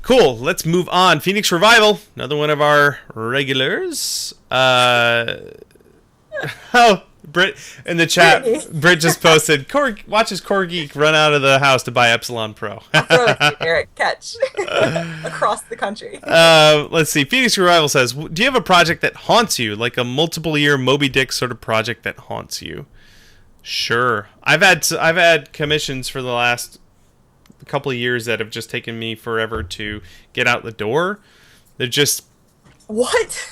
Cool. Let's move on. Phoenix Revival, another one of our regulars. Britt in the chat, Britt just posted, watches Core Geek run out of the house to buy Epsilon Pro. I'll throw it to you, Eric. Catch. Across the country. Let's see. Phoenix Revival says, do you have a project that haunts you? Like a multiple-year Moby Dick sort of project that haunts you? Sure. I've had commissions for the last couple of years that have just taken me forever to get out the door. They're just... What?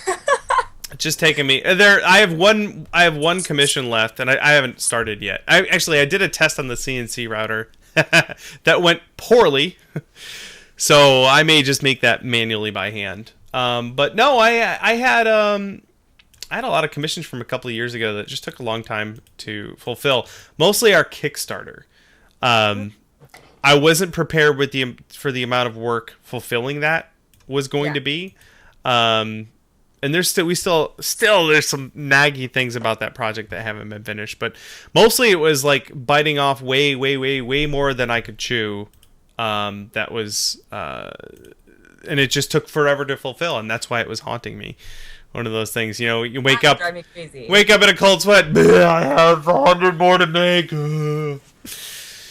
Just taking me there. I have one commission left, and I haven't started yet. I did a test on the CNC router that went poorly, so I may just make that manually by hand. But no, I had a lot of commissions from a couple of years ago that just took a long time to fulfill. Mostly our Kickstarter. I wasn't prepared for the amount of work fulfilling that was going to be. And there's still there's some naggy things about that project that haven't been finished, but mostly it was like biting off way more than I could chew. That was and it just took forever to fulfill, and that's why it was haunting me. One of those things, you wake up in a cold sweat. I have 100 more to make.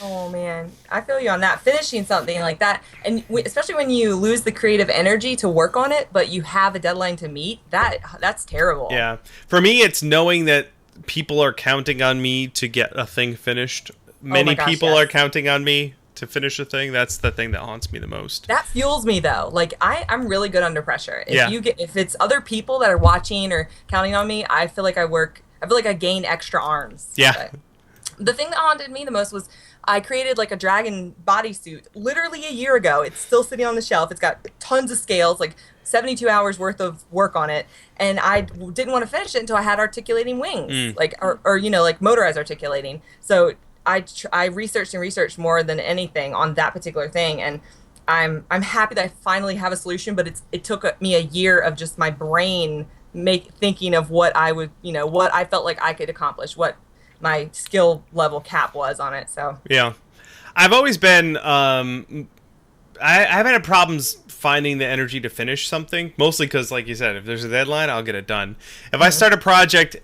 Oh man, I feel you on that. Finishing something like that, and especially when you lose the creative energy to work on it, but you have a deadline to meet, that's terrible. Yeah. For me, it's knowing that people are counting on me to get a thing finished. Many people are counting on me to finish a thing. That's the thing that haunts me the most. That fuels me though. Like I'm really good under pressure. If it's other people that are watching or counting on me, I feel like I gain extra arms. Yeah. But the thing that haunted me the most was I created like a dragon bodysuit literally a year ago. It's still sitting on the shelf. It's got tons of scales, like 72 hours worth of work on it. And I didn't want to finish it until I had articulating wings, like motorized articulating. So I researched more than anything on that particular thing. And I'm happy that I finally have a solution, but it took me a year of just my brain thinking of what I would, what I felt like I could accomplish, what my skill level cap was on it. So yeah, I've always been I've had problems finding the energy to finish something, mostly because, like you said, if there's a deadline, I'll get it done. If I start a project,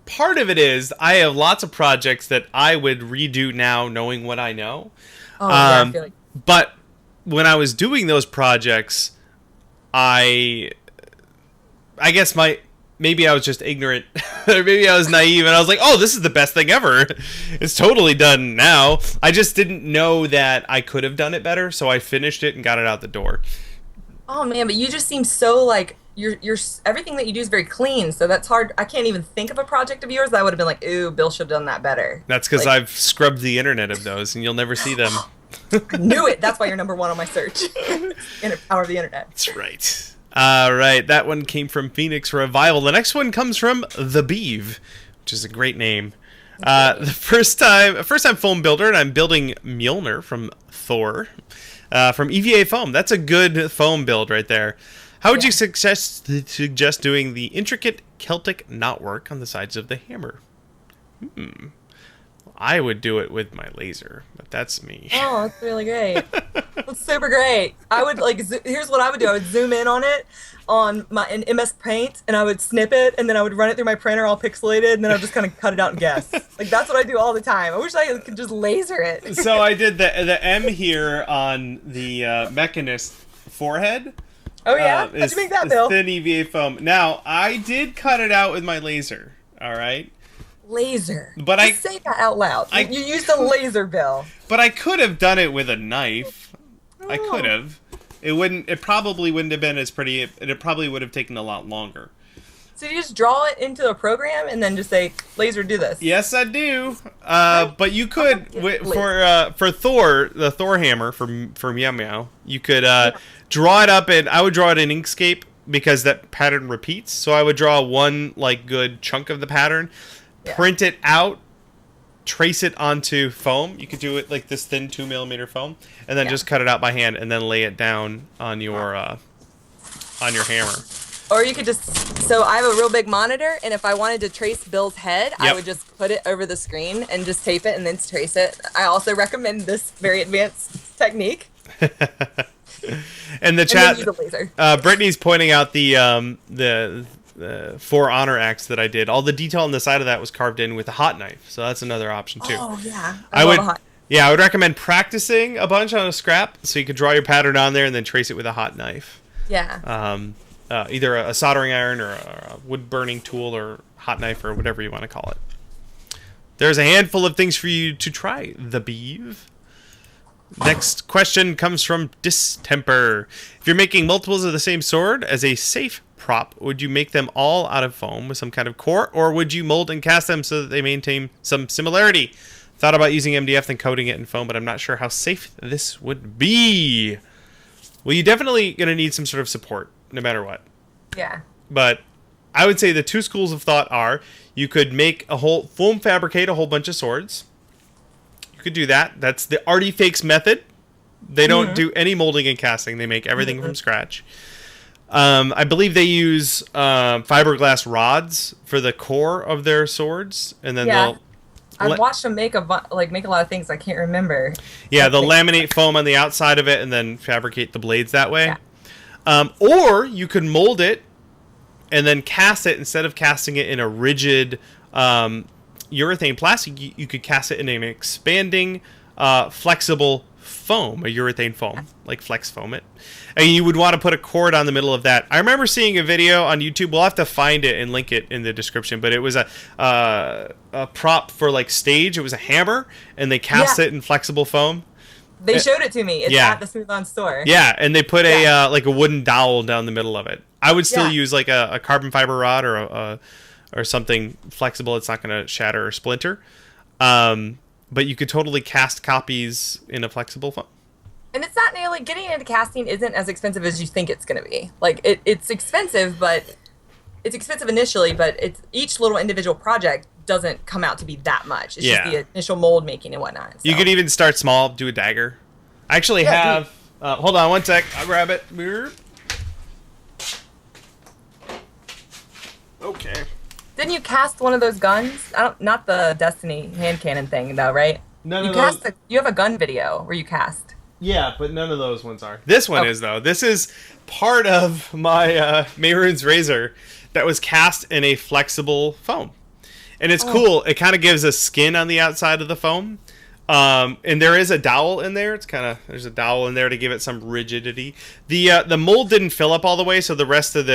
part of it is I have lots of projects that I would redo now knowing what I know. I feel like... But when I was doing those projects, I guess maybe I was just ignorant, or maybe I was naive, and I was like, oh, this is the best thing ever. It's totally done now. I just didn't know that I could have done it better, so I finished it and got it out the door. Oh, man, but you just seem so, like, you're everything that you do is very clean, so that's hard. I can't even think of a project of yours that I would have been like, ooh, Bill should have done that better. That's because I've scrubbed the internet of those, and you'll never see them. I knew it. That's why you're number one on my search. In the power of the internet. That's right. Right, that one came from Phoenix Revival. The next one comes from The Beeve, which is a great name. The first time foam builder, and I'm building Mjolnir from Thor, from EVA Foam. That's a good foam build right there. How would you suggest doing the intricate Celtic knotwork on the sides of the hammer? I would do it with my laser, but that's me. Oh, that's really great. That's super great. I would here's what I would do. I would zoom in on it in MS Paint, and I would snip it, and then I would run it through my printer all pixelated, and then I would just kind of cut it out and guess. Like, that's what I do all the time. I wish I could just laser it. So I did the M here on the Mechanist forehead. Oh yeah? How'd you make that, Bill? Thin EVA foam. Now, I did cut it out with my laser, all right? Laser. But just say that out loud. You used a laser, Bill. But I could have done it with a knife. I could have. It probably wouldn't have been as pretty. It probably would have taken a lot longer. So you just draw it into a program and then just say, laser, do this? Yes, I do. But you could, for Thor, the Thor hammer, for Meow Meow, you could draw it up, and I would draw it in Inkscape because that pattern repeats. So I would draw one good chunk of the pattern, print it out, trace it onto foam. You could do it like this thin 2mm foam, and then just cut it out by hand, and then lay it down on your hammer. Or you could just, so I have a real big monitor, and if I wanted to trace Bill's head, I would just put it over the screen and just tape it and then trace it. I also recommend this very advanced technique. And the chat, use a laser. Brittany's pointing out the For Honor axe that I did. All the detail on the side of that was carved in with a hot knife, so that's another option too. Oh yeah, I would recommend practicing a bunch on a scrap so you could draw your pattern on there and then trace it with a hot knife. Yeah. Either a soldering iron or a wood burning tool or hot knife or whatever you want to call it. There's a handful of things for you to try, the beeve. Next question comes from Distemper. If you're making multiples of the same sword as a safe prop, would you make them all out of foam with some kind of core, or would you mold and cast them so that they maintain some similarity? Thought about using MDF and coating it in foam, but I'm not sure how safe this would be. Well, you're definitely going to need some sort of support, no matter what. Yeah. But I would say the two schools of thought are, you could make foam fabricate a whole bunch of swords. You could do that. That's the Artifakes method. They don't do any molding and casting. They make everything from scratch. I believe they use fiberglass rods for the core of their swords, and then they'll. I've watched them make a lot of things. I can't remember. Yeah, they'll laminate foam on the outside of it and then fabricate the blades that way. Yeah. Or you could mold it and then cast it. Instead of casting it in a rigid urethane plastic, you could cast it in an expanding, flexible foam, a urethane foam, like Flex Foam it. And you would want to put a cord on the middle of that. I remember seeing a video on YouTube. We'll have to find it and link it in the description. But it was a prop for like stage. It was a hammer, and they cast it in flexible foam. They showed it to me. It's at the Smooth On store. Yeah, and they put a like a wooden dowel down the middle of it. I would still use like a carbon fiber rod or something flexible. It's not going to shatter or splinter. But you could totally cast copies in a flexible foam. And it's not nearly, getting into casting isn't as expensive as you think it's going to be. Like, it's expensive, but it's expensive initially, but each little individual project doesn't come out to be that much. It's just the initial mold making and whatnot. So. You could even start small, do a dagger. I actually have, hold on one sec, I'll grab it. Okay. Didn't you cast one of those guns? Not the Destiny hand cannon thing, though, right? None of those. You have a gun video where you cast. Yeah, but none of those ones are. This one is, though. This is part of my Mehrunes razor that was cast in a flexible foam. And it's cool. It kind of gives a skin on the outside of the foam. And there is a dowel in there. There's a dowel in there to give it some rigidity. The mold didn't fill up all the way, so the rest of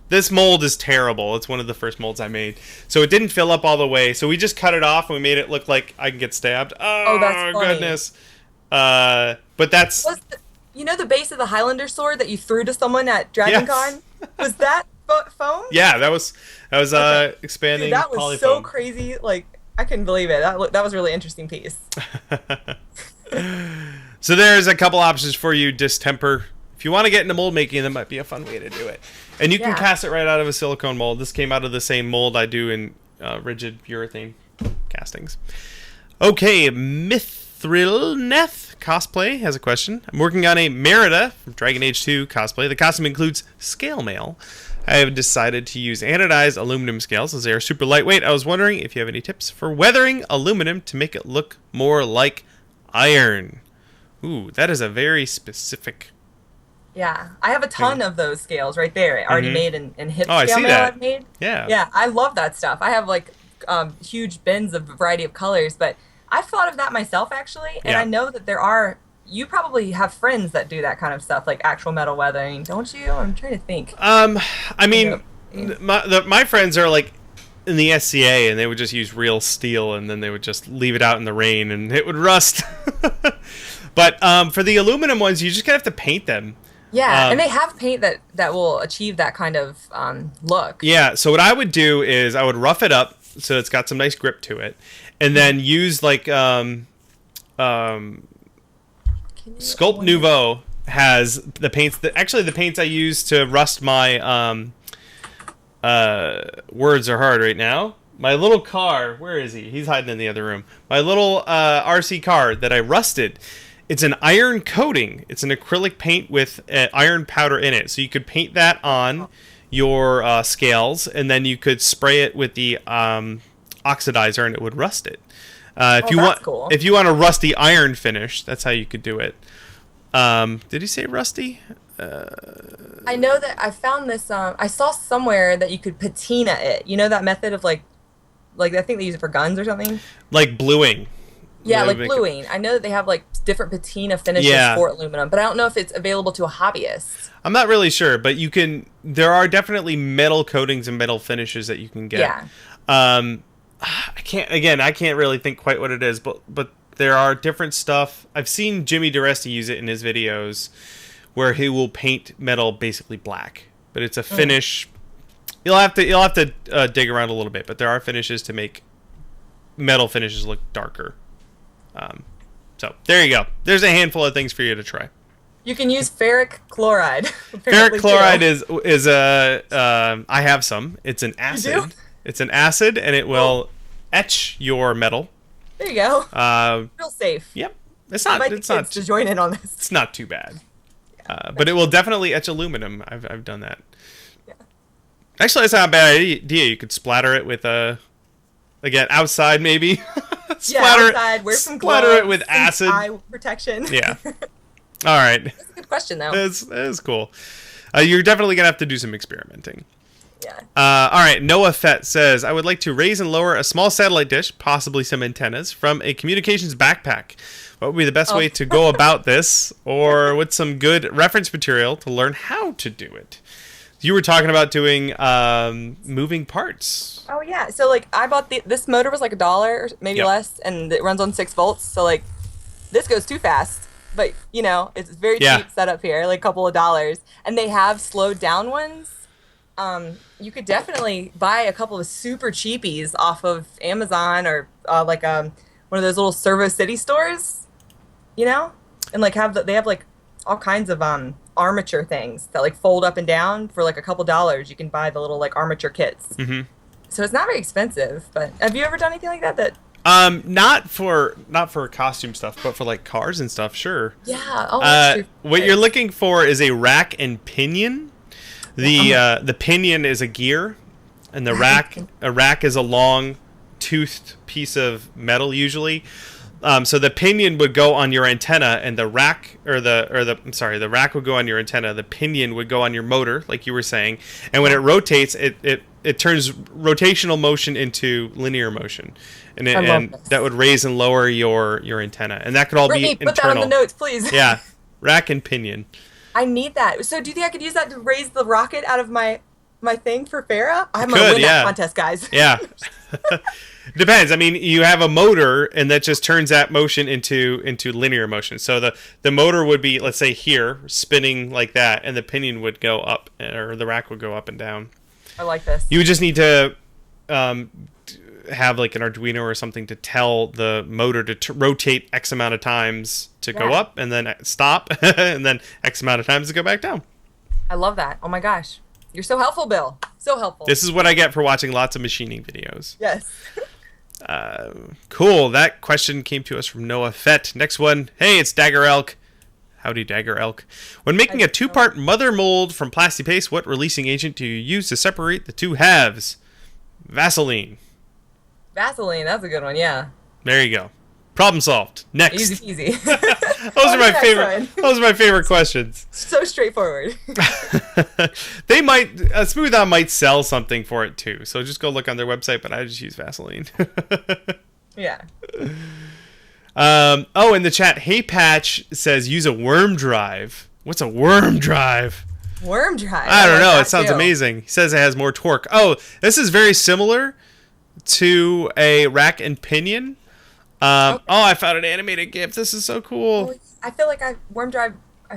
this mold is terrible. It's one of the first molds I made. So it didn't fill up all the way. So we just cut it off and we made it look like I can get stabbed. Oh, that's funny. Goodness. But that's... the base of the Highlander sword that you threw to someone at Dragonskin? Yes. Was that foam? Yeah, that was expanding. Dude, that was polyfoam. So crazy. Like, I couldn't believe it. That was a really interesting piece. So there's a couple options for you, Distemper. If you want to get into mold making, that might be a fun way to do it. And you can cast it right out of a silicone mold. This came out of the same mold I do in rigid urethane castings. Okay, Mithrilneth Cosplay has a question. I'm working on a Merida from Dragon Age 2 cosplay. The costume includes scale mail. I have decided to use anodized aluminum scales as they are super lightweight. I was wondering if you have any tips for weathering aluminum to make it look more like iron. Ooh, that is a very specific... Yeah, I have a ton of those scales right there, already made in hip scale I see mail that. I've made. Yeah. Yeah, I love that stuff. I have like huge bins of a variety of colors, but I've thought of that myself actually, and I know that you probably have friends that do that kind of stuff, like actual metal weathering, don't you? I'm trying to think. I mean, my friends are like in the SCA, and they would just use real steel, and then they would just leave it out in the rain, and it would rust. But for the aluminum ones, you just gotta have to paint them. Yeah, and they have paint that will achieve that kind of look. Yeah, so what I would do is I would rough it up so it's got some nice grip to it, and then use like Sculpt Noveau has the paints the paints I use to rust my words are hard right now. My little car, where is he? He's hiding in the other room. My little RC car that I rusted. It's an iron coating. It's an acrylic paint with iron powder in it. So you could paint that on your scales, and then you could spray it with the oxidizer, and it would rust it. If you want a rusty iron finish, that's how you could do it. Did he say rusty? I know that I found this. I saw somewhere that you could patina it. You know that method of like I think they use it for guns or something. Like bluing. Yeah, like bluing. I know that they have like different patina finishes for aluminum, but I don't know if it's available to a hobbyist. I'm not really sure, but you can. There are definitely metal coatings and metal finishes that you can get. Yeah. I can't really think quite what it is, but there are different stuff. I've seen Jimmy DeResti use it in his videos, where he will paint metal basically black, but it's a finish. You'll have to dig around a little bit, but there are finishes to make metal finishes look darker. So there you go. There's a handful of things for you to try. You can use ferric chloride. Ferric chloride is a I have some. It's an acid. You do? It's an acid, and it will etch your metal. There you go. Real safe. Yep. It's not to join in on this. It's not too bad. But it will definitely etch aluminum. I've done that. Yeah. Actually, it's not a bad idea. You could splatter it with again, outside maybe. Outside. Wear some gloves. Splatter it with acid. Eye protection. Yeah. All right. That's a good question, though. That is cool. You're definitely going to have to do some experimenting. Yeah. All right. Noah Fett says, I would like to raise and lower a small satellite dish, possibly some antennas, from a communications backpack. What would be the best way to go about this, or with some good reference material to learn how to do it? You were talking about doing moving parts. Oh, yeah. So, like, I bought this motor was like $1 or maybe less, and it runs on 6 volts. So, like, this goes too fast. But, you know, it's very cheap setup here, like a couple of dollars. And they have slowed down ones. You could definitely buy a couple of super cheapies off of Amazon or one of those little Servo City stores, you know? And, like, they have, like, all kinds of armature things that, like, fold up and down for, like, a couple dollars. You can buy the little, like, armature kits. Mm-hmm. So it's not very expensive. But have you ever done anything like that? Not for costume stuff, but for like cars and stuff, sure. Yeah. Oh, that's true. What you're looking for is a rack and pinion. The pinion is a gear, and the rack is a long toothed piece of metal usually. So the pinion would go on your antenna, and the rack the rack would go on your antenna. The pinion would go on your motor, like you were saying, and when it rotates, it turns rotational motion into linear motion, and that would raise and lower your antenna, and that could all be internal. Put that on the notes, please. Yeah, rack and pinion. I need that. So do you think I could use that to raise the rocket out of my thing for Farrah? I'm gonna win that contest, guys. Yeah. Depends. I mean, you have a motor, and that just turns that motion into linear motion. So the motor would be, let's say, here, spinning like that, and the pinion would go up, or the rack would go up and down. I like this. You would just need to have like an Arduino or something to tell the motor to rotate X amount of times to go up, and then stop, and then X amount of times to go back down. I love that. Oh my gosh. You're so helpful, Bill. So helpful. This is what I get for watching lots of machining videos. Yes. Cool. That question came to us from Noah Fett. Next one. Hey, it's Dagger Elk. Howdy, Dagger Elk. When making a 2-part mother mold from Plasti-Paste, what releasing agent do you use to separate the two halves? Vaseline. Vaseline, that's a good one, yeah. There you go. Problem solved. Next. Easy peasy. Those are my favorite. Those are my favorite questions. So straightforward. They might Smooth On might sell something for it too. So just go look on their website. But I just use Vaseline. Yeah. In the chat, Hey Patch says use a worm drive. What's a worm drive? Worm drive. I don't know. It sounds amazing. He says it has more torque. Oh, this is very similar to a rack and pinion. Okay. Oh, I found an animated GIF. This is so cool. I feel like I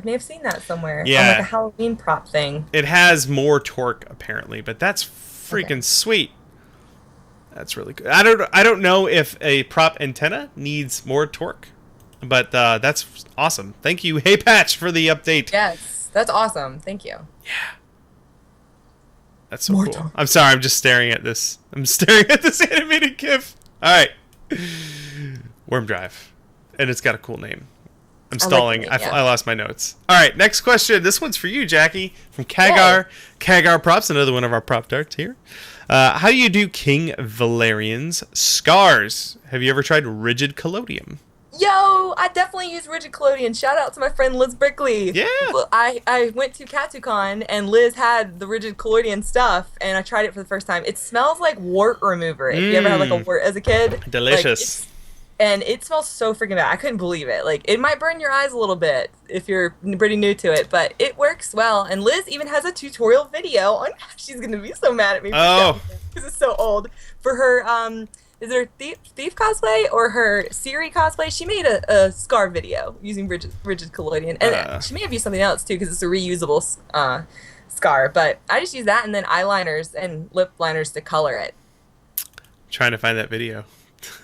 may have seen that somewhere. Yeah. On like a Halloween prop thing. It has more torque apparently, but that's freaking sweet. That's really good. I don't know if a prop antenna needs more torque, but that's awesome. Thank you, Hey Patch, for the update. Yes, that's awesome. Thank you. Yeah. That's so cool. Torque. I'm sorry, I'm just staring at this. I'm staring at this animated GIF. All right. Worm drive. And it's got a cool name. I'm stalling. I lost my notes. All right, next question. This one's for you, Jackie, from Kagar. Yay. Kagar Props, another one of our prop darts here. How do you do King Valerian's scars? Have you ever tried rigid collodium? Yo, I definitely use rigid collodion. Shout out to my friend Liz Brickley. Yeah. Well, I went to KatsuCon and Liz had the rigid collodion stuff and I tried it for the first time. It smells like wart remover. If you ever had like a wart as a kid. Delicious. And it smells so freaking bad. I couldn't believe it. Like, it might burn your eyes a little bit if you're pretty new to it, but it works well. And Liz even has a tutorial video on she's going to be so mad at me because it's so old. For her, is it her thief cosplay or her Siri cosplay? She made a scar video using rigid collodion. And she may have used something else, too, because it's a reusable scar. But I just use that and then eyeliners and lip liners to color it. Trying to find that video.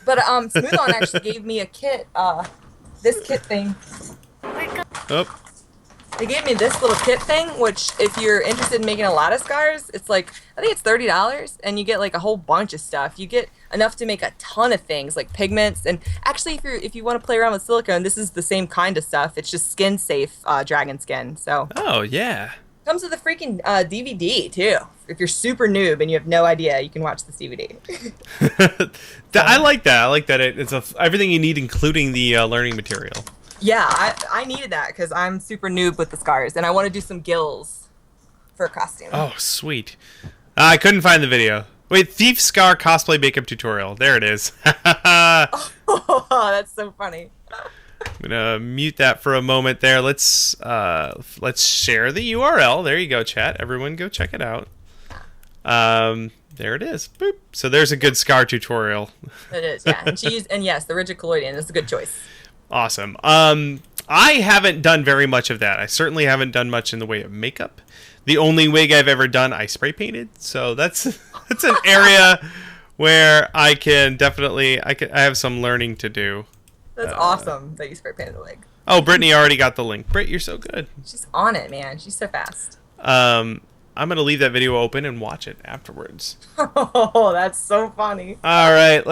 But Smooth On actually gave me a kit, this kit thing. Oh. They gave me this little kit thing, which if you're interested in making a lot of scars, it's like, I think it's $30, and you get like a whole bunch of stuff. You get enough to make a ton of things, like pigments, and actually if you want to play around with silicone, this is the same kind of stuff. It's just skin safe Dragonskin. So. Oh yeah. Comes with a freaking DVD too. If you're super noob and you have no idea, you can watch this DVD. I like that. I like that it's everything you need, including the learning material. Yeah, I needed that because I'm super noob with the scars, and I want to do some gills for a costume. Oh, sweet. I couldn't find the video. Wait, Thief Scar cosplay makeup tutorial. There it is. Oh, that's so funny. I'm gonna mute that for a moment there. Let's share the URL. There you go, chat. Everyone go check it out. There it is. Boop. So there's a good scar tutorial. It is, yeah. And yes, the rigid collodion is a good choice. Awesome. I haven't done very much of that. I certainly haven't done much in the way of makeup. The only wig I've ever done, I spray painted. So that's an area where I can definitely I have some learning to do. That's awesome that you spray painted the wig. Oh, Brittany already got the link. Britt, you're so good. She's on it, man. She's so fast. I'm going to leave that video open and watch it afterwards. Oh, that's so funny. All right,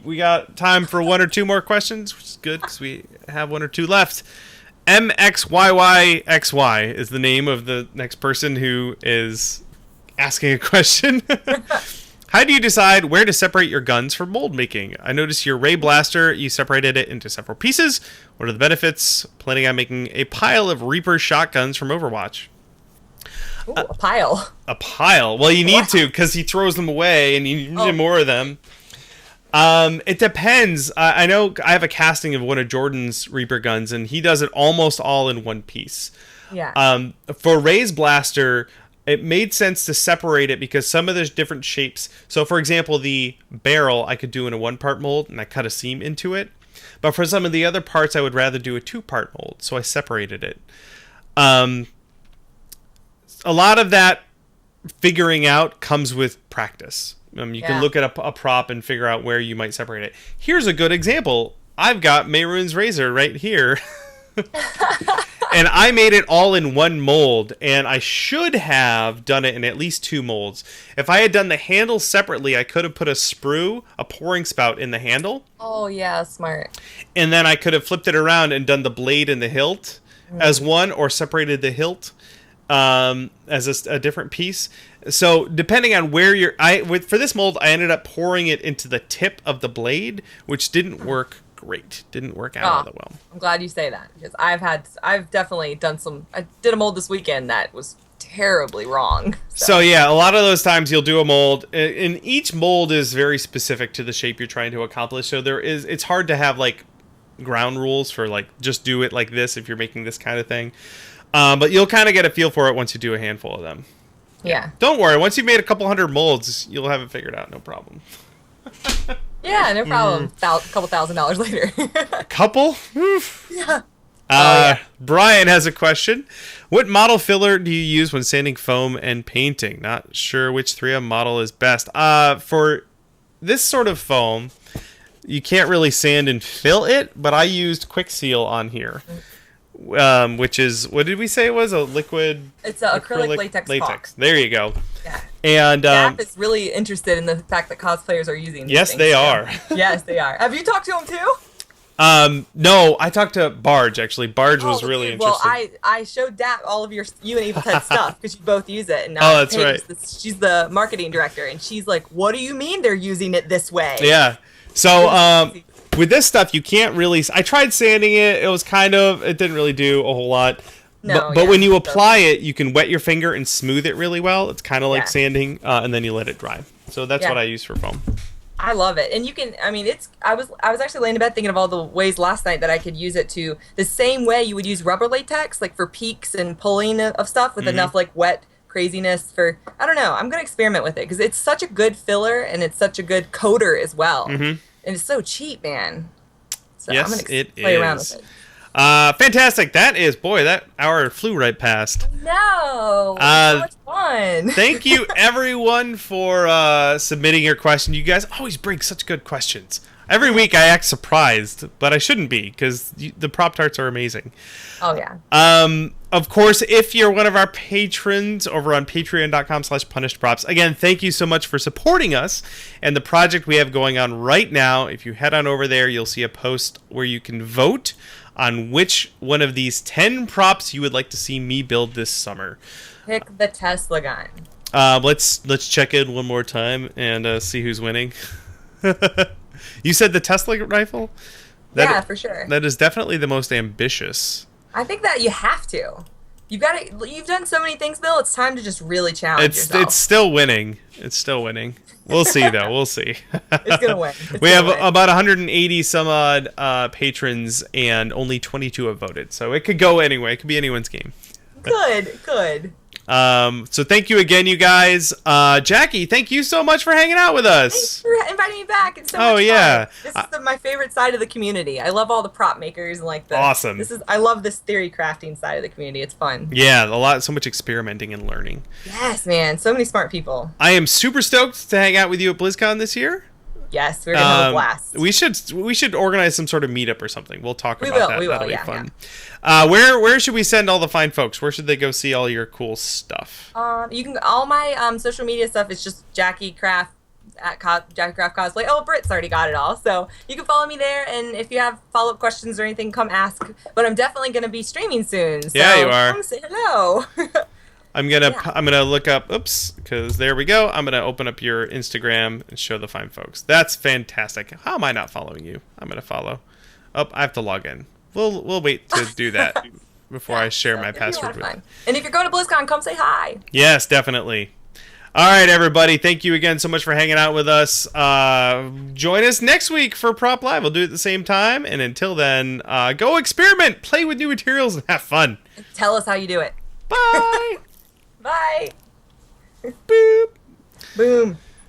we got time for one or two more questions, which is good because we have one or two left. MXYYXY is the name of the next person who is asking a question. How do you decide where to separate your guns for mold making? I noticed your Ray Blaster, you separated it into several pieces. What are the benefits? Planning on making a pile of Reaper shotguns from Overwatch. Ooh, a pile. A pile. Well, you need to because he throws them away and you need more of them. It depends. I know I have a casting of one of Jordan's Reaper guns and he does it almost all in one piece. Yeah. For Ray's Blaster, it made sense to separate it because some of there's different shapes. So, for example, the barrel I could do in a one-part mold and I cut a seam into it. But for some of the other parts, I would rather do a two-part mold. So I separated it. A lot of that figuring out comes with practice. You can look at a prop and figure out where you might separate it. Here's a good example. I've got Mayroon's razor right here. And I made it all in one mold, and I should have done it in at least two molds. If I had done the handle separately, I could have put a sprue, a pouring spout in the handle. Oh, yeah, smart. And then I could have flipped it around and done the blade and the hilt as one, or separated the hilt as a different piece. So depending on where for this mold, I ended up pouring it into the tip of the blade, which didn't work great. Didn't work out all that well. I'm glad you say that because I've definitely done I did a mold this weekend that was terribly wrong. So yeah, a lot of those times you'll do a mold, and each mold is very specific to the shape you're trying to accomplish. So it's hard to have like ground rules for like just do it like this if you're making this kind of thing. But you'll kind of get a feel for it once you do a handful of them. Yeah. Don't worry. Once you've made a couple hundred molds, you'll have it figured out. No problem. Yeah, no problem. A couple $1,000s later. A couple? Yeah. Brian has a question. What model filler do you use when sanding foam and painting? Not sure which 3M model is best. For this sort of foam, you can't really sand and fill it, but I used Kwik Seal on here. Which is, what did we say it was? A liquid? It's an acrylic latex. There you go. Yeah. And Gap is really interested in the fact that cosplayers are using these yes, things. They are. Yes, they are. Have you talked to them too? No, I talked to Barge actually. Barge was really interested. Well, I showed Dap all of you and Evil Ted stuff because you both use it. And that's right. She's the marketing director, and she's like, "What do you mean they're using it this way?" Yeah. So with this stuff, you can't really... I tried sanding it. It didn't really do a whole lot. No, but when you apply it, you can wet your finger and smooth it really well. It's kind of like sanding, and then you let it dry. So that's what I use for foam. I love it. And you can, I mean, I was actually laying in bed thinking of all the ways last night that I could use it to the same way you would use rubber latex, like for peaks and pulling of stuff with enough like wet craziness for, I don't know. I'm going to experiment with it because it's such a good filler and it's such a good coater as well. And it's so cheap, man. So I'm going to play around with it. Fantastic. That hour flew right past. No, so much fun. Thank you everyone for submitting your question. You guys always bring such good questions. Every week I act surprised, but I shouldn't be because the prop tarts are amazing. Oh yeah. Of course, if you're one of our patrons over on patreon.com/punishedprops, again, thank you so much for supporting us and the project we have going on right now. If you head on over there, you'll see a post where you can vote on which one of these 10 props you would like to see me build this summer. Pick the Tesla gun. Let's check in one more time and see who's winning. You said the Tesla rifle? For sure. That is definitely the most ambitious. I think that you have to. You've done so many things, Bill. It's time to just really challenge yourself. It's still winning. We'll see, though. We'll see. It's going to win. We have about 180 some odd patrons, and only 22 have voted. So it could go anyway. It could be anyone's game. Good. So thank you again, you guys. Jackie, thank you so much for hanging out with us. Thanks for inviting me back. It's so much fun. This is my favorite side of the community. I love all the prop makers and like the awesome. I love this theory crafting side of the community. It's fun. Yeah, so much experimenting and learning. Yes, man. So many smart people. I am super stoked to hang out with you at BlizzCon this year. Yes, we're gonna have a blast. We should organize some sort of meetup or something. We'll talk about that. That'll be fun. Yeah. Where should we send all the fine folks? Where should they go see all your cool stuff? You can all my social media stuff is just Jackie Craft at Jackie Craft Cosplay. Oh, Britt's already got it all, so you can follow me there. And if you have follow-up questions or anything, come ask. But I'm definitely gonna be streaming soon. So yeah, you are. Come say hello. I'm gonna look up. Because there we go. I'm gonna open up your Instagram and show the fine folks. That's fantastic. How am I not following you? I'm gonna follow. Oh, I have to log in. We'll wait to do that before I share my password with you. And if you're going to BlizzCon, come say hi. Yes, definitely. All right, everybody. Thank you again so much for hanging out with us. Join us next week for Prop Live. We'll do it at the same time. And until then, go experiment, play with new materials, and have fun. Tell us how you do it. Bye. Bye. Boop. Boom.